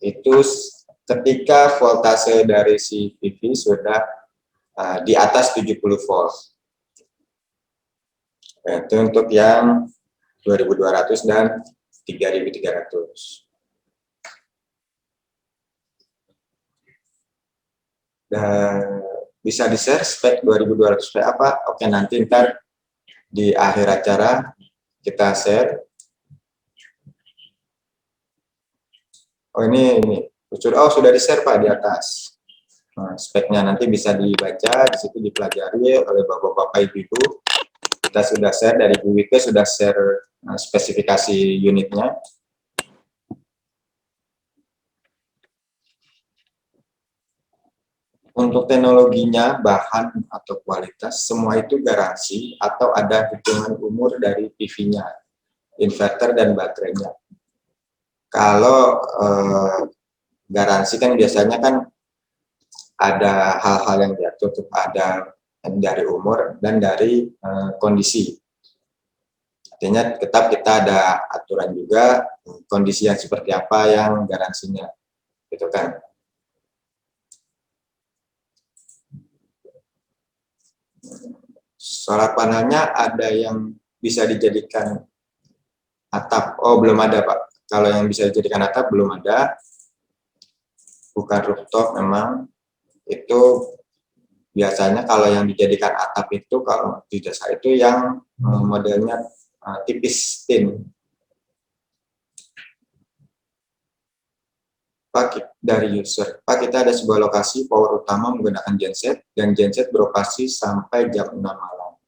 itu ketika voltase dari si PV sudah di atas 70 volt. Itu untuk yang 2.200 dan 3.300. Dan bisa di-share spek 2200 V apa? Oke, nanti ntar di akhir acara kita share. Oh ini sudah di-share Pak di atas. Nah, speknya nanti bisa dibaca, di situ dipelajari oleh bapak-bapak ibu-ibu. Kita sudah share dari Bu Wike, sudah share spesifikasi unitnya. Untuk teknologinya, bahan atau kualitas, semua itu garansi atau ada hitungan umur dari PV-nya, inverter dan baterainya. Kalau garansi kan biasanya kan ada hal-hal yang diatur, ada dari umur dan dari kondisi. Artinya tetap kita ada aturan juga kondisi yang seperti apa yang garansinya, gitu kan. Solar panelnya ada yang bisa dijadikan atap. Oh, belum ada Pak. Kalau yang bisa dijadikan atap belum ada. Bukan rooftop memang. Itu biasanya kalau yang dijadikan atap itu kalau di desa itu yang modelnya tipis tin. Pak, dari user, Pak, kita ada sebuah lokasi power utama menggunakan genset dan genset beroperasi sampai jam 6 malam.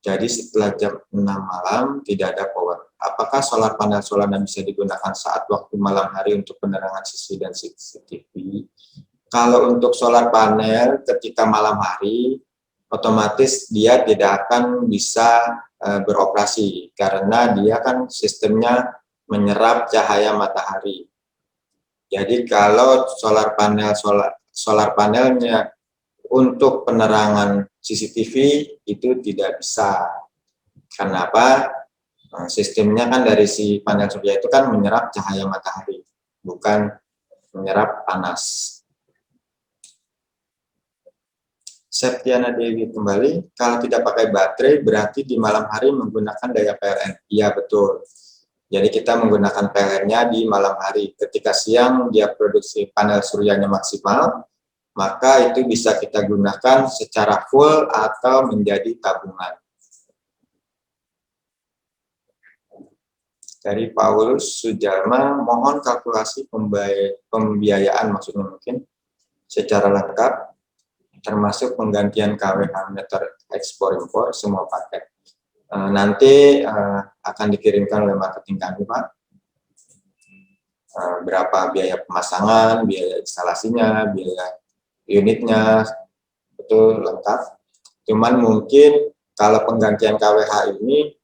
Jadi setelah jam 6 malam tidak ada power. Apakah solar panel Solana bisa digunakan saat waktu malam hari untuk penerangan CCTV dan CCTV? Kalau untuk solar panel ketika malam hari, otomatis dia tidak akan bisa beroperasi karena dia kan sistemnya menyerap cahaya matahari. Jadi kalau solar panelnya untuk penerangan CCTV itu tidak bisa. Kenapa? Sistemnya kan dari si panel surya itu kan menyerap cahaya matahari, bukan menyerap panas. Septiana Dewi kembali, kalau tidak pakai baterai berarti di malam hari menggunakan daya PLN. Iya betul. Jadi kita menggunakan PLN-nya di malam hari. Ketika siang dia produksi panel suryanya maksimal, maka itu bisa kita gunakan secara full atau menjadi tabungan. Dari Paulus Sujarma, mohon kalkulasi pembiayaan maksudnya mungkin secara lengkap, termasuk penggantian KWH meter ekspor impor semua paket. Nanti akan dikirimkan oleh marketing kami Pak. Berapa biaya pemasangan, biaya instalasinya, biaya unitnya, itu lengkap. Cuman mungkin kalau penggantian KWH ini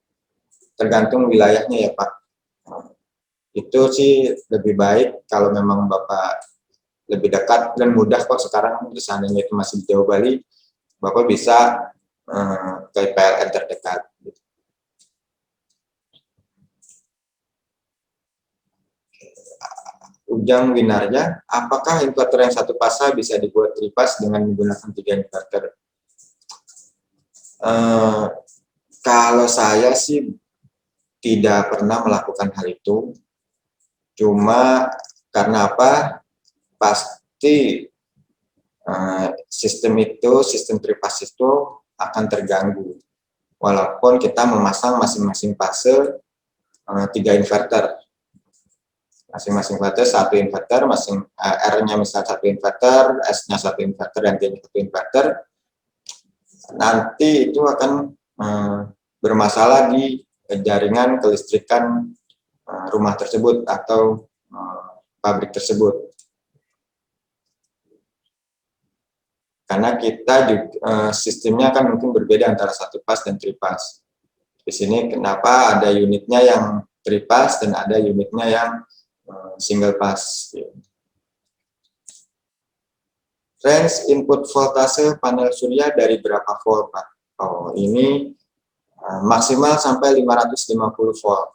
tergantung wilayahnya ya Pak. Itu sih lebih baik kalau memang Bapak lebih dekat dan mudah kok sekarang di sananya itu masih di Jawa Bali, Bapak bisa ke PLN terdekat. Ujang Winarja, apakah inverter yang satu fasa bisa dibuat tripas dengan menggunakan 3 inverter? Kalau saya sih tidak pernah melakukan hal itu, cuma karena apa? Pasti sistem tripas itu akan terganggu, walaupun kita memasang masing-masing fase 3 inverter. Masing-masing inverter satu inverter, R-nya misal satu inverter, S-nya satu inverter, dan T-nya satu inverter, nanti itu akan bermasalah di jaringan kelistrikan rumah tersebut atau pabrik tersebut. Karena kita juga, sistemnya kan mungkin berbeda antara satu pas dan tripas. Di sini kenapa ada unitnya yang tripas dan ada unitnya yang single pass. Range input voltase panel surya dari berapa volt Pak? Oh ini maksimal sampai 550 volt.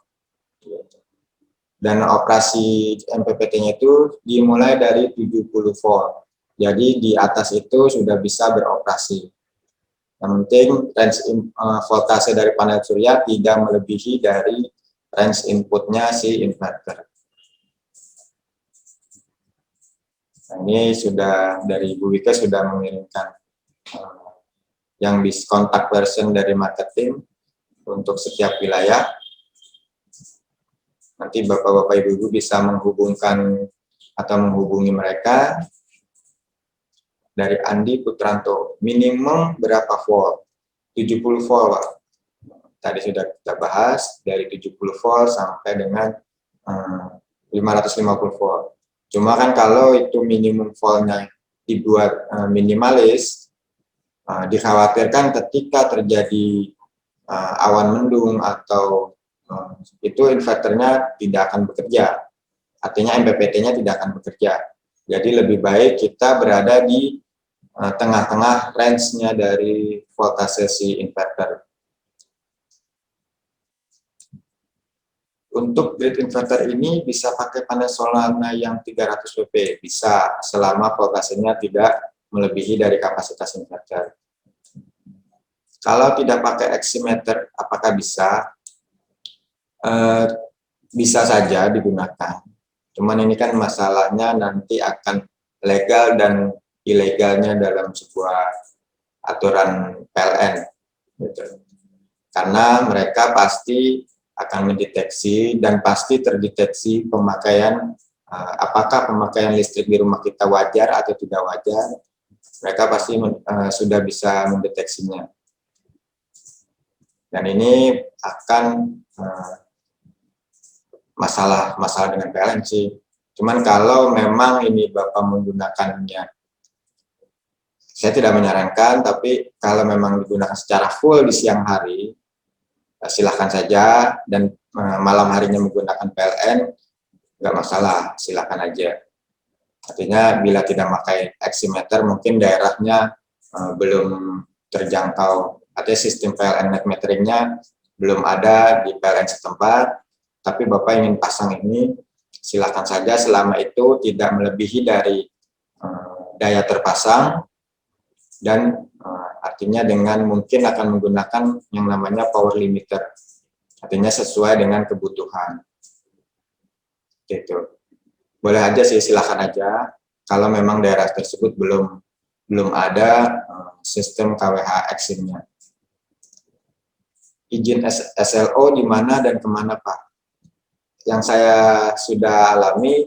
Dan operasi MPPT-nya itu dimulai dari 70 volt. Jadi di atas itu sudah bisa beroperasi. Yang penting range voltase dari panel surya tidak melebihi dari range inputnya si inverter. Nah, ini sudah dari Bu Wike sudah mengirimkan yang bisa kontak person dari marketing untuk setiap wilayah. Nanti Bapak-Bapak Ibu-Ibu bisa menghubungkan atau menghubungi mereka. Dari Andi Putranto, minimum berapa volt? 70 volt, Pak. Tadi sudah kita bahas, dari 70 volt sampai dengan 550 volt. Cuma kan kalau itu minimum voltnya dibuat minimalis, dikhawatirkan ketika terjadi awan mendung atau itu inverternya tidak akan bekerja. Artinya MPPT-nya tidak akan bekerja. Jadi lebih baik kita berada di tengah-tengah range-nya dari voltase si inverter. Untuk grid inverter ini bisa pakai panel Solana yang 300 W, bisa selama voltasenya tidak melebihi dari kapasitas inverter. Kalau tidak pakai Excimeter, apakah bisa? Bisa saja digunakan. Cuman ini kan masalahnya nanti akan legal dan ilegalnya dalam sebuah aturan PLN. Gitu. Karena mereka pasti akan mendeteksi dan pasti terdeteksi pemakaian, apakah pemakaian listrik di rumah kita wajar atau tidak wajar. Mereka pasti sudah bisa mendeteksinya. Dan ini akan masalah dengan PLN sih. Cuman kalau memang ini Bapak menggunakannya, saya tidak menyarankan, tapi kalau memang digunakan secara full di siang hari, silahkan saja, dan malam harinya menggunakan PLN, nggak masalah, silahkan aja. Artinya bila tidak pakai Excimeter, mungkin daerahnya belum terjangkau, artinya sistem PLN net meteringnya belum ada di PLN setempat, tapi Bapak ingin pasang ini, silakan saja selama itu tidak melebihi dari daya terpasang, dan artinya dengan mungkin akan menggunakan yang namanya power limiter, artinya sesuai dengan kebutuhan. Gitu. Boleh aja sih, silakan aja, kalau memang daerah tersebut belum ada sistem KWH Exim-nya. Izin SLO di mana dan kemana, Pak? Yang saya sudah alami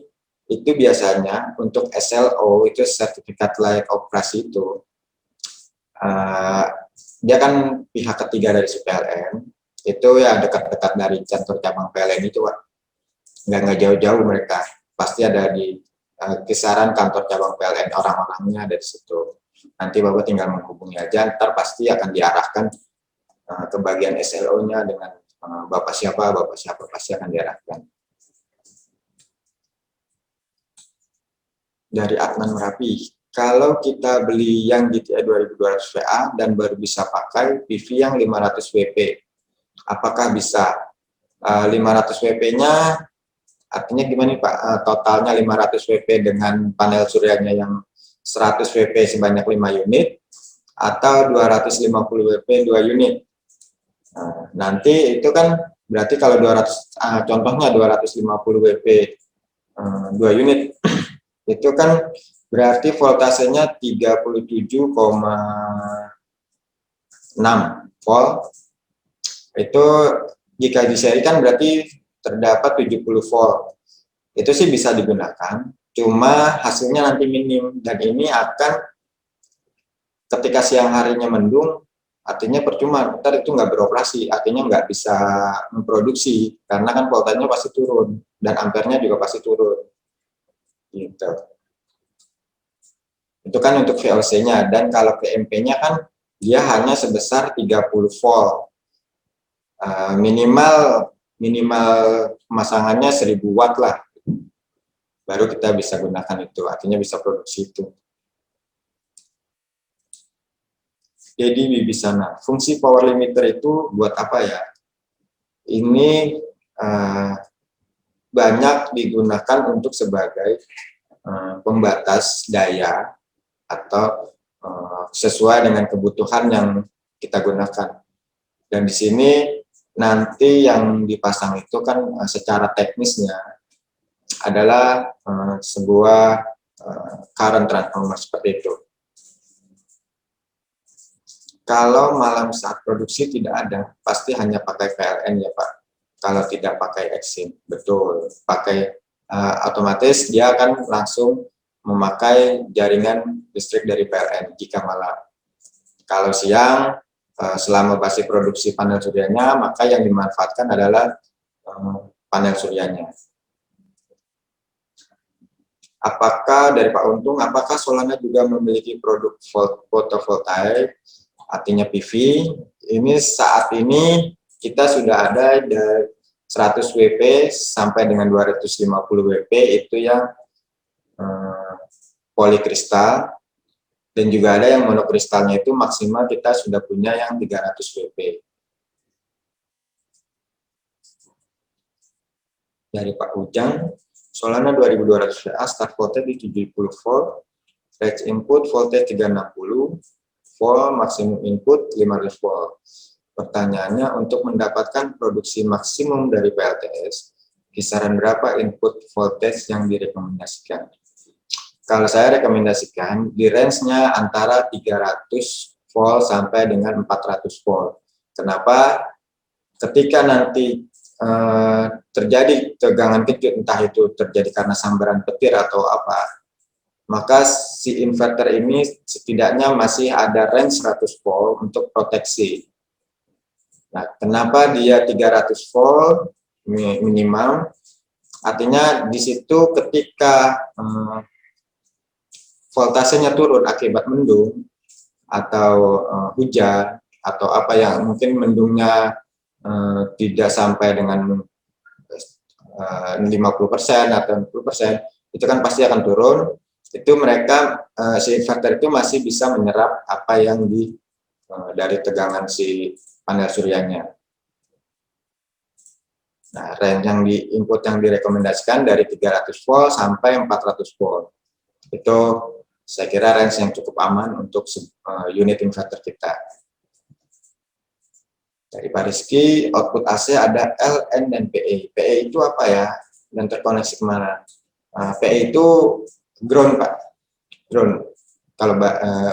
itu biasanya untuk SLO itu sertifikat layak operasi itu dia kan pihak ketiga dari PLN, itu ya dekat-dekat dari kantor cabang PLN itu, Pak. Nggak jauh-jauh mereka, pasti ada di kisaran kantor cabang PLN, orang-orangnya ada di situ. Nanti Bapak tinggal menghubungi aja, ntar pasti akan diarahkan ke bagian SLO-nya dengan Bapak siapa pasti akan diarahkan. Dari Adnan Merapi, kalau kita beli yang GTI 2200 VA dan baru bisa pakai PV yang 500 WP, apakah bisa? 500 WP-nya artinya gimana Pak? Totalnya 500 WP dengan panel suryanya yang 100 WP sebanyak 5 unit, atau 250 WP 2 unit. Nanti itu kan berarti kalau 200, contohnya 250 WP 2 unit, itu kan berarti voltasenya 37,6 volt. Itu jika diserikan berarti terdapat 70 volt. Itu sih bisa digunakan, cuma hasilnya nanti minim, dan ini akan ketika siang harinya mendung, artinya percuma, ntar itu nggak beroperasi, artinya nggak bisa memproduksi, karena kan voltanya pasti turun, dan ampernya juga pasti turun. Gitu. Itu kan untuk VOC-nya, dan kalau VMP-nya kan dia hanya sebesar 30 volt. Minimal pemasangannya 1000 watt lah. Baru kita bisa gunakan itu, artinya bisa produksi itu. Jadi di sana, fungsi power limiter itu buat apa ya? Ini banyak digunakan untuk sebagai pembatas daya atau sesuai dengan kebutuhan yang kita gunakan. Dan di sini nanti yang dipasang itu kan secara teknisnya adalah sebuah current transformer seperti itu. Kalau malam saat produksi tidak ada, pasti hanya pakai PLN ya Pak. Kalau tidak pakai Exim, betul. Pakai otomatis dia akan langsung memakai jaringan listrik dari PLN jika malam. Kalau siang, selama masih produksi panel suryanya, maka yang dimanfaatkan adalah panel suryanya. Apakah dari Pak Untung, apakah Solana juga memiliki produk fotovoltaik, artinya PV? Ini saat ini kita sudah ada dari 100 WP sampai dengan 250 WP itu yang polikristal, dan juga ada yang monokristalnya itu maksimal kita sudah punya yang 300 WP. Dari Pak Ujang, Solana 2200 VA start voltage di 70 volt, range input voltage 360 volt, maksimum input 500 volt. Pertanyaannya, untuk mendapatkan produksi maksimum dari PLTS, kisaran berapa input voltage yang direkomendasikan? Kalau saya rekomendasikan di range-nya antara 300 volt sampai dengan 400 volt. Kenapa? Ketika nanti terjadi tegangan kejut, entah itu terjadi karena sambaran petir atau apa, maka si inverter ini setidaknya masih ada range 100 volt untuk proteksi. Nah, kenapa dia 300 volt minimal? Artinya di situ ketika voltasenya turun akibat mendung atau hujan atau apa yang mungkin mendungnya tidak sampai dengan 50% atau 60%, itu kan pasti akan turun. Itu mereka si inverter itu masih bisa menyerap apa yang dari tegangan si panel suryanya. Nah, range yang di input yang direkomendasikan dari 300 volt sampai 400 volt. Itu saya kira range yang cukup aman untuk unit inverter kita. Dari Pak Rizky, output AC ada LN dan PE. PE itu apa ya? Dan terkoneksi kemana? PE itu ground, Pak. Ground. Kalau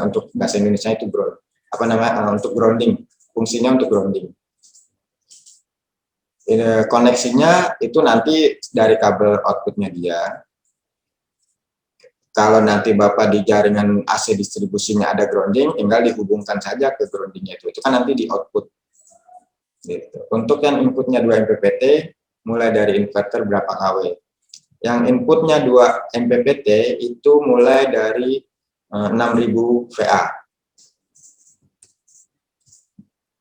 untuk bahasa Indonesia itu ground. Apa namanya? Untuk grounding. Fungsinya untuk grounding. Koneksinya itu nanti dari kabel outputnya dia. Kalau nanti Bapak di jaringan AC distribusinya ada grounding, tinggal dihubungkan saja ke groundingnya itu. Itu kan nanti di output. Gitu. Untuk yang inputnya 2 MPPT, mulai dari inverter berapa kW. Yang inputnya 2 MPPT itu mulai dari 6000 VA.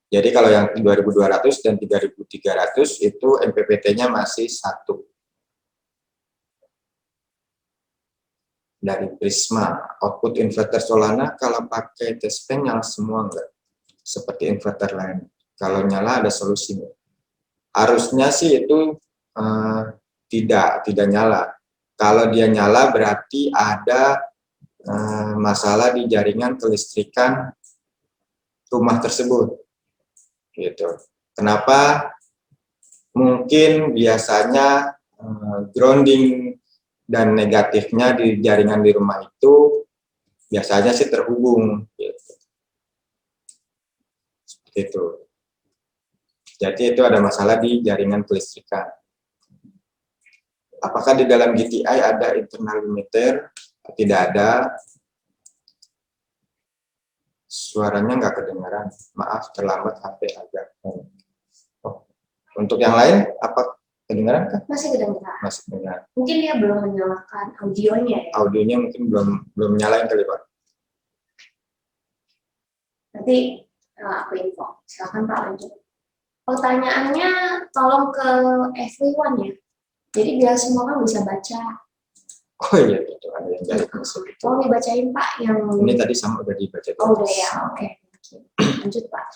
Jadi kalau yang 2200 dan 3300 itu MPPT-nya masih 1. Dari Prisma, output inverter Solana kalau pakai test pen nyala semua enggak? Seperti inverter lain. Kalau nyala ada solusinya. Harusnya sih itu tidak nyala. Kalau dia nyala berarti ada masalah di jaringan kelistrikan rumah tersebut. Gitu. Kenapa? Mungkin biasanya grounding dan negatifnya di jaringan di rumah itu biasanya sih terhubung. Gitu. Seperti itu. Jadi itu ada masalah di jaringan kelistrikan. Apakah di dalam GTI ada internal limiter? Tidak ada. Suaranya nggak kedengaran. Maaf, terlambat HP agak. Oh. Untuk yang lain, apa kedengaran kan? Masih kedengaran. Masih kedengaran. Mungkin dia belum menyalakan audionya ya? Audionya mungkin belum nyalain kali Pak. Nanti aku info. Silakan Pak lanjut. Pertanyaannya tolong ke everyone ya. Jadi biar semua kan bisa baca. Oh iya, betul. Ada yang dari masuk itu. Tolong dibacain Pak yang... Ini tadi sama udah dibaca. Oh udah ya, oke. Lanjut Pak.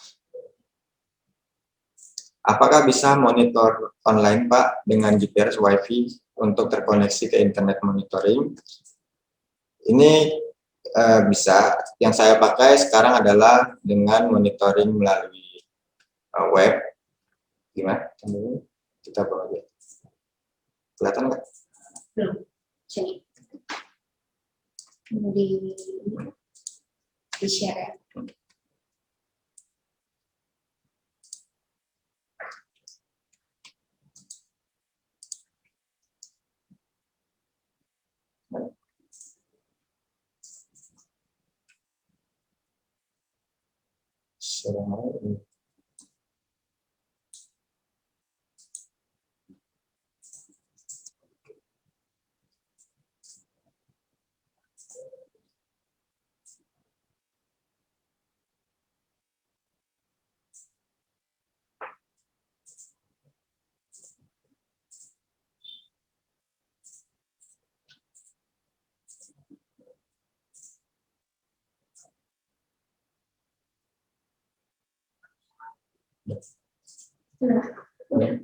Apakah bisa monitor online Pak dengan GPRS Wi-Fi untuk terkoneksi ke internet monitoring? Ini bisa. Yang saya pakai sekarang adalah dengan monitoring melalui web. Gimana? Kita bawa aja. Kelihatan nggak? Belum. Sini. Di share ya.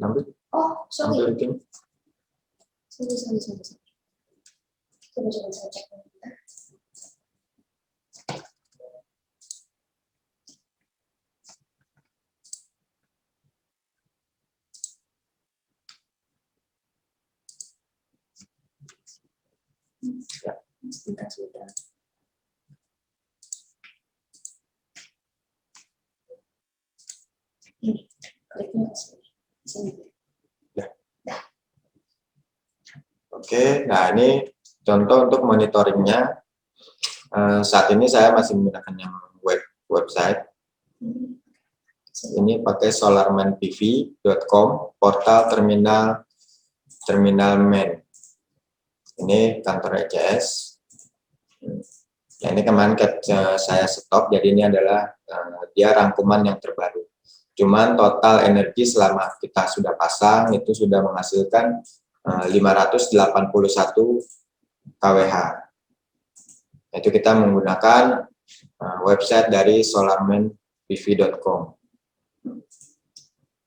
Ambil, Oh, sorry. ambil itu. Sorry. Coba saya cek. Ya. Sebentar. Ini, kliknya ke sini. Oke, nah ini contoh untuk monitoringnya. Saat ini saya masih menggunakan yang website. Ini pakai solarmanpv.com, portal terminal main. Ini kantor ECS. Nah, ini kemarin saya stop, jadi ini adalah dia rangkuman yang terbaru. Cuman total energi selama kita sudah pasang itu sudah menghasilkan 581 kWh. Itu kita menggunakan website dari solarmanpv.com.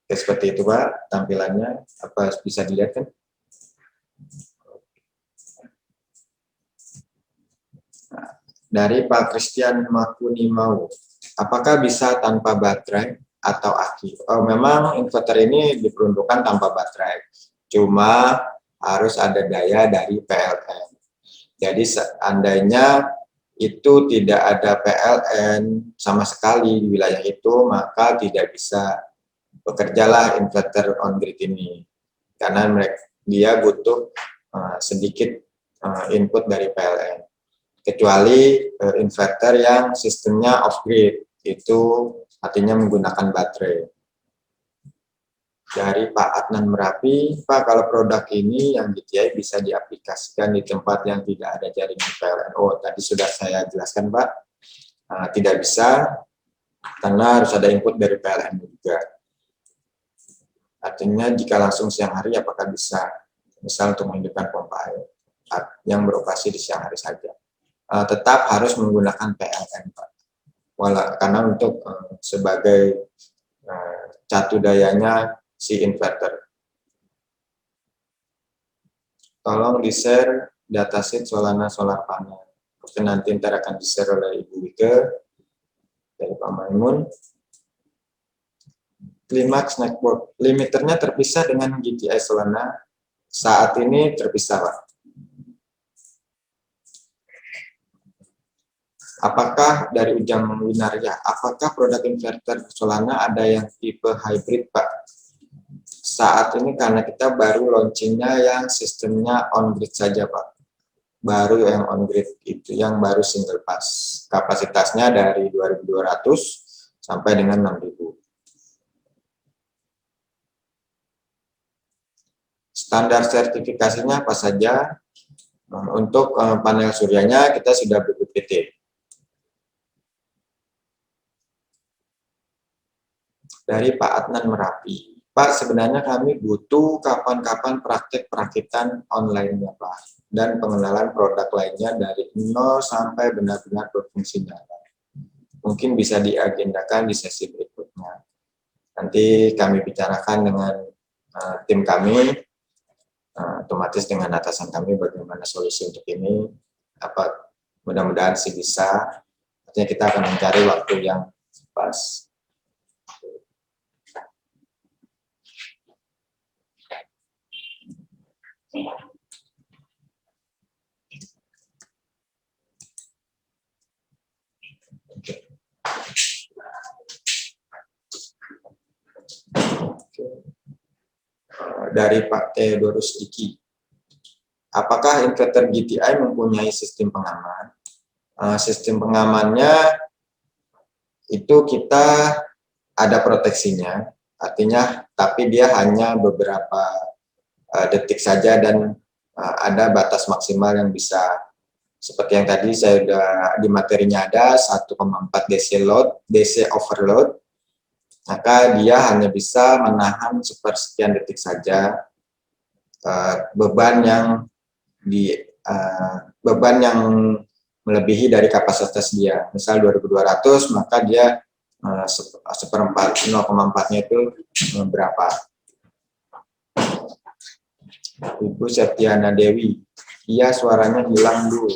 Oke, seperti itu Pak tampilannya. Apa bisa dilihat kan? Dari Pak Christian Makunimau, apakah bisa tanpa baterai atau aki? Oh, memang inverter ini diperuntukkan tanpa baterai, cuma harus ada daya dari PLN. Jadi seandainya itu tidak ada PLN sama sekali di wilayah itu, maka tidak bisa bekerjalah inverter on grid ini, karena dia butuh sedikit input dari PLN. Kecuali inverter yang sistemnya off grid, itu artinya menggunakan baterai. Dari Pak Adnan Merapi, Pak, kalau produk ini yang GTI bisa diaplikasikan di tempat yang tidak ada jaringan PLN. Oh, tadi sudah saya jelaskan Pak, tidak bisa karena harus ada input dari PLN juga. Artinya jika langsung siang hari apakah bisa, misal untuk menghidupkan pompa air yang beroperasi di siang hari saja. Tetap harus menggunakan PLN Pak. Karena untuk sebagai catu dayanya si inverter. Tolong di-share datasheet Solana Solar Panel. Oke, nanti ntar akan di-share oleh Ibu Wike dari Pak Maimun. Climax Network, limiternya terpisah dengan GTI Solana. Saat ini terpisah Pak. Apakah dari Ujang Winarya, apakah produk inverter Solana ada yang tipe hybrid Pak? Saat ini karena kita baru launchingnya yang sistemnya on grid saja Pak. Baru yang on grid itu yang baru single pass. Kapasitasnya dari 2.200 sampai dengan 6.000. Standar sertifikasinya apa saja? Untuk panel suryanya kita sudah BPPT. Dari Pak Adnan Merapi, Pak, sebenarnya kami butuh kapan-kapan praktek perakitan online-nya Pak, dan pengenalan produk lainnya dari nol sampai benar-benar berfungsi nyata. Mungkin bisa diagendakan di sesi berikutnya. Nanti kami bicarakan dengan tim kami, otomatis dengan atasan kami bagaimana solusi untuk ini. Apa mudah-mudahan sih bisa. Artinya kita akan mencari waktu yang pas. Dari Pak Theodorus Diki, apakah inverter GTI mempunyai sistem pengaman? Sistem pengamannya itu kita ada proteksinya, artinya tapi dia hanya beberapa detik saja dan ada batas maksimal yang bisa, seperti yang tadi saya sudah di materinya ada 1,4 DC overload, maka dia hanya bisa menahan sepersekian detik saja beban yang melebihi dari kapasitas dia. Misal 2200, maka dia seperempat 0,4-nya itu berapa? Ibu Septiana Dewi. Iya, suaranya hilang dulu.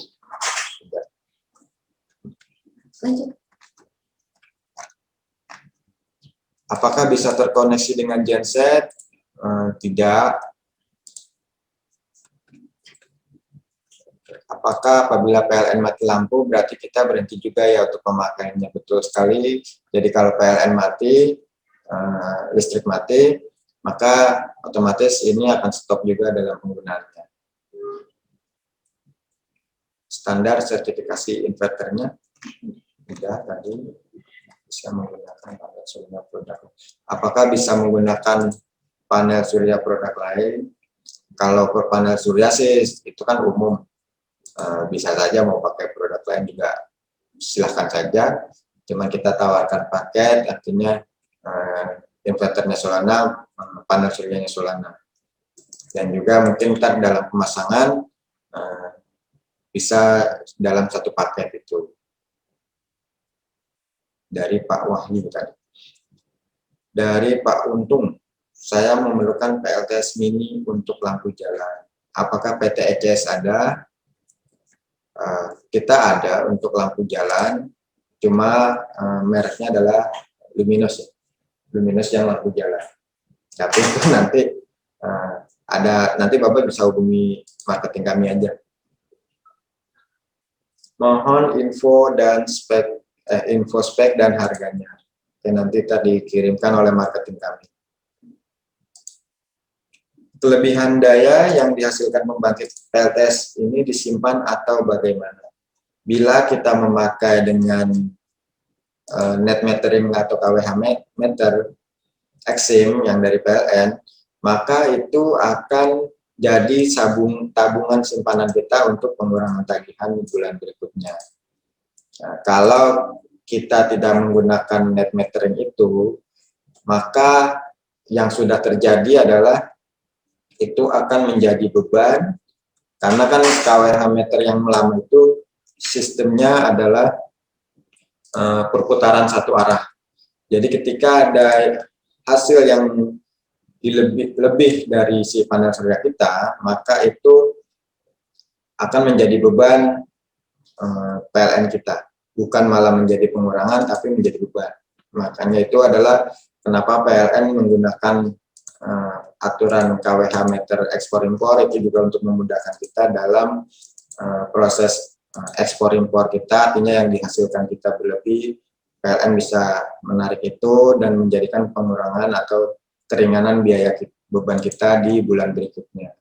Lanjut. Apakah bisa terkoneksi dengan genset? Tidak. Apakah apabila PLN mati lampu berarti kita berhenti juga ya untuk pemakaiannya? Betul sekali. Jadi kalau PLN mati, listrik mati, maka otomatis ini akan stop juga dalam penggunaannya. Standar sertifikasi inverternya sudah tadi bisa menggunakan panel surya produk. Apakah bisa menggunakan panel surya produk lain? Kalau per panel surya sih itu kan umum. Bisa saja mau pakai produk lain juga silahkan saja, cuman kita tawarkan paket, artinya inverternya Solana, panel suryanya Solana, dan juga mungkin ntar dalam pemasangan bisa dalam satu paket itu. Dari Pak Wahyu tadi. Dari Pak Untung, saya memerlukan PLTS mini untuk lampu jalan. Apakah PT ECS ada? Kita ada untuk lampu jalan, cuma mereknya adalah Luminous, ya. Luminous yang lampu jalan. Tapi itu nanti nanti Bapak bisa hubungi marketing kami aja. Mohon info spek dan harganya. Yang nanti tadi dikirimkan oleh marketing kami. Kelebihan daya yang dihasilkan pembangkit PLTS ini disimpan atau bagaimana? Bila kita memakai dengan net metering atau KWH meter Exim yang dari PLN, maka itu akan jadi tabungan simpanan kita untuk pengurangan tagihan di bulan berikutnya. Nah, kalau kita tidak menggunakan net metering itu, maka yang sudah terjadi adalah itu akan menjadi beban, karena kan KWH meter yang lama itu sistemnya adalah perputaran satu arah. Jadi ketika ada hasil yang lebih dari si panel surya kita, maka itu akan menjadi beban PLN kita. Bukan malah menjadi pengurangan, tapi menjadi beban. Makanya itu adalah kenapa PLN menggunakan aturan KWH meter ekspor impor, itu juga untuk memudahkan kita dalam proses ekspor impor kita, artinya yang dihasilkan kita berlebih, PLN bisa menarik itu dan menjadikan pengurangan atau keringanan biaya beban kita di bulan berikutnya.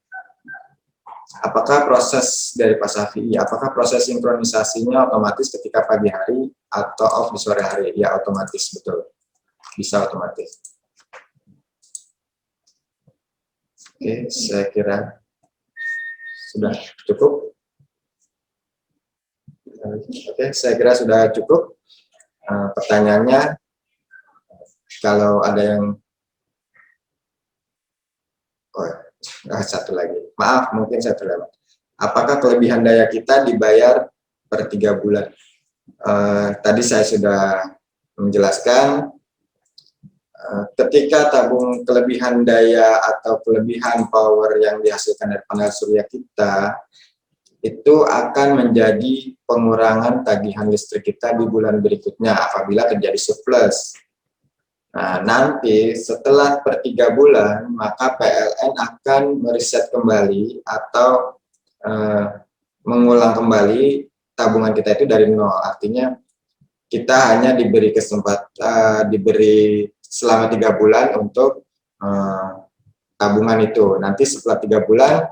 Apakah proses dari Pak Safi, apakah proses sinkronisasinya otomatis ketika pagi hari atau off di sore hari? Ya, otomatis, betul. Bisa otomatis. Oke, saya kira sudah cukup. Oke, saya kira sudah cukup. Pertanyaannya, kalau ada yang satu lagi, maaf mungkin saya terlewat. Apakah kelebihan daya kita dibayar per 3 bulan? Tadi saya sudah menjelaskan, ketika tabung kelebihan daya atau kelebihan power yang dihasilkan dari panel surya kita, itu akan menjadi pengurangan tagihan listrik kita di bulan berikutnya apabila terjadi surplus. Nah, nanti setelah per 3 bulan, maka PLN akan meriset kembali atau mengulang kembali tabungan kita itu dari nol. Artinya kita hanya diberi kesempatan, diberi selama 3 bulan untuk tabungan itu. Nanti setelah 3 bulan,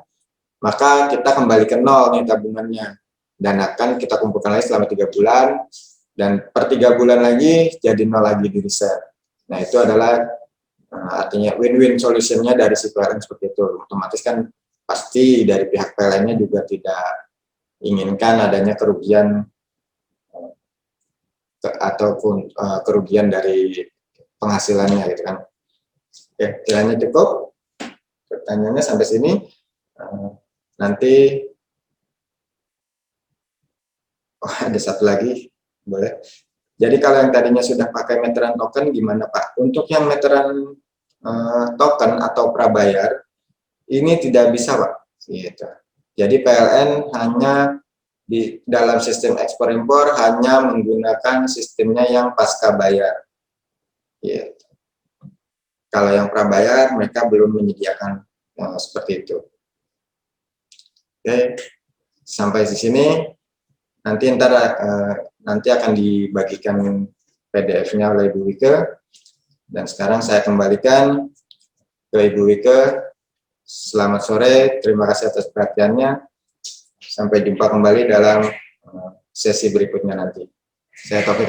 maka kita kembali ke nol nih tabungannya, dan akan kita kumpulkan lagi selama 3 bulan. Dan per 3 bulan lagi jadi 0 lagi di reset. Nah, itu adalah artinya win-win solutionnya dari si PLN seperti itu. Otomatis kan pasti dari pihak PLN-nya juga tidak inginkan adanya kerugian ataupun kerugian dari penghasilannya gitu kan. Oke, kiranya cukup. Pertanyaannya sampai sini. Nanti ada satu lagi, boleh. Jadi kalau yang tadinya sudah pakai meteran token gimana Pak? Untuk yang meteran token atau prabayar ini tidak bisa Pak. Gitu. Jadi PLN hanya di dalam sistem ekspor impor hanya menggunakan sistemnya yang pasca bayar. Gitu. Kalau yang prabayar mereka belum menyediakan seperti itu. Oke, sampai di sini. Nanti akan dibagikan PDF-nya oleh Ibu Wike. Dan sekarang saya kembalikan ke Ibu Wike. Selamat sore, terima kasih atas perhatiannya. Sampai jumpa kembali dalam sesi berikutnya nanti. Saya Taufik.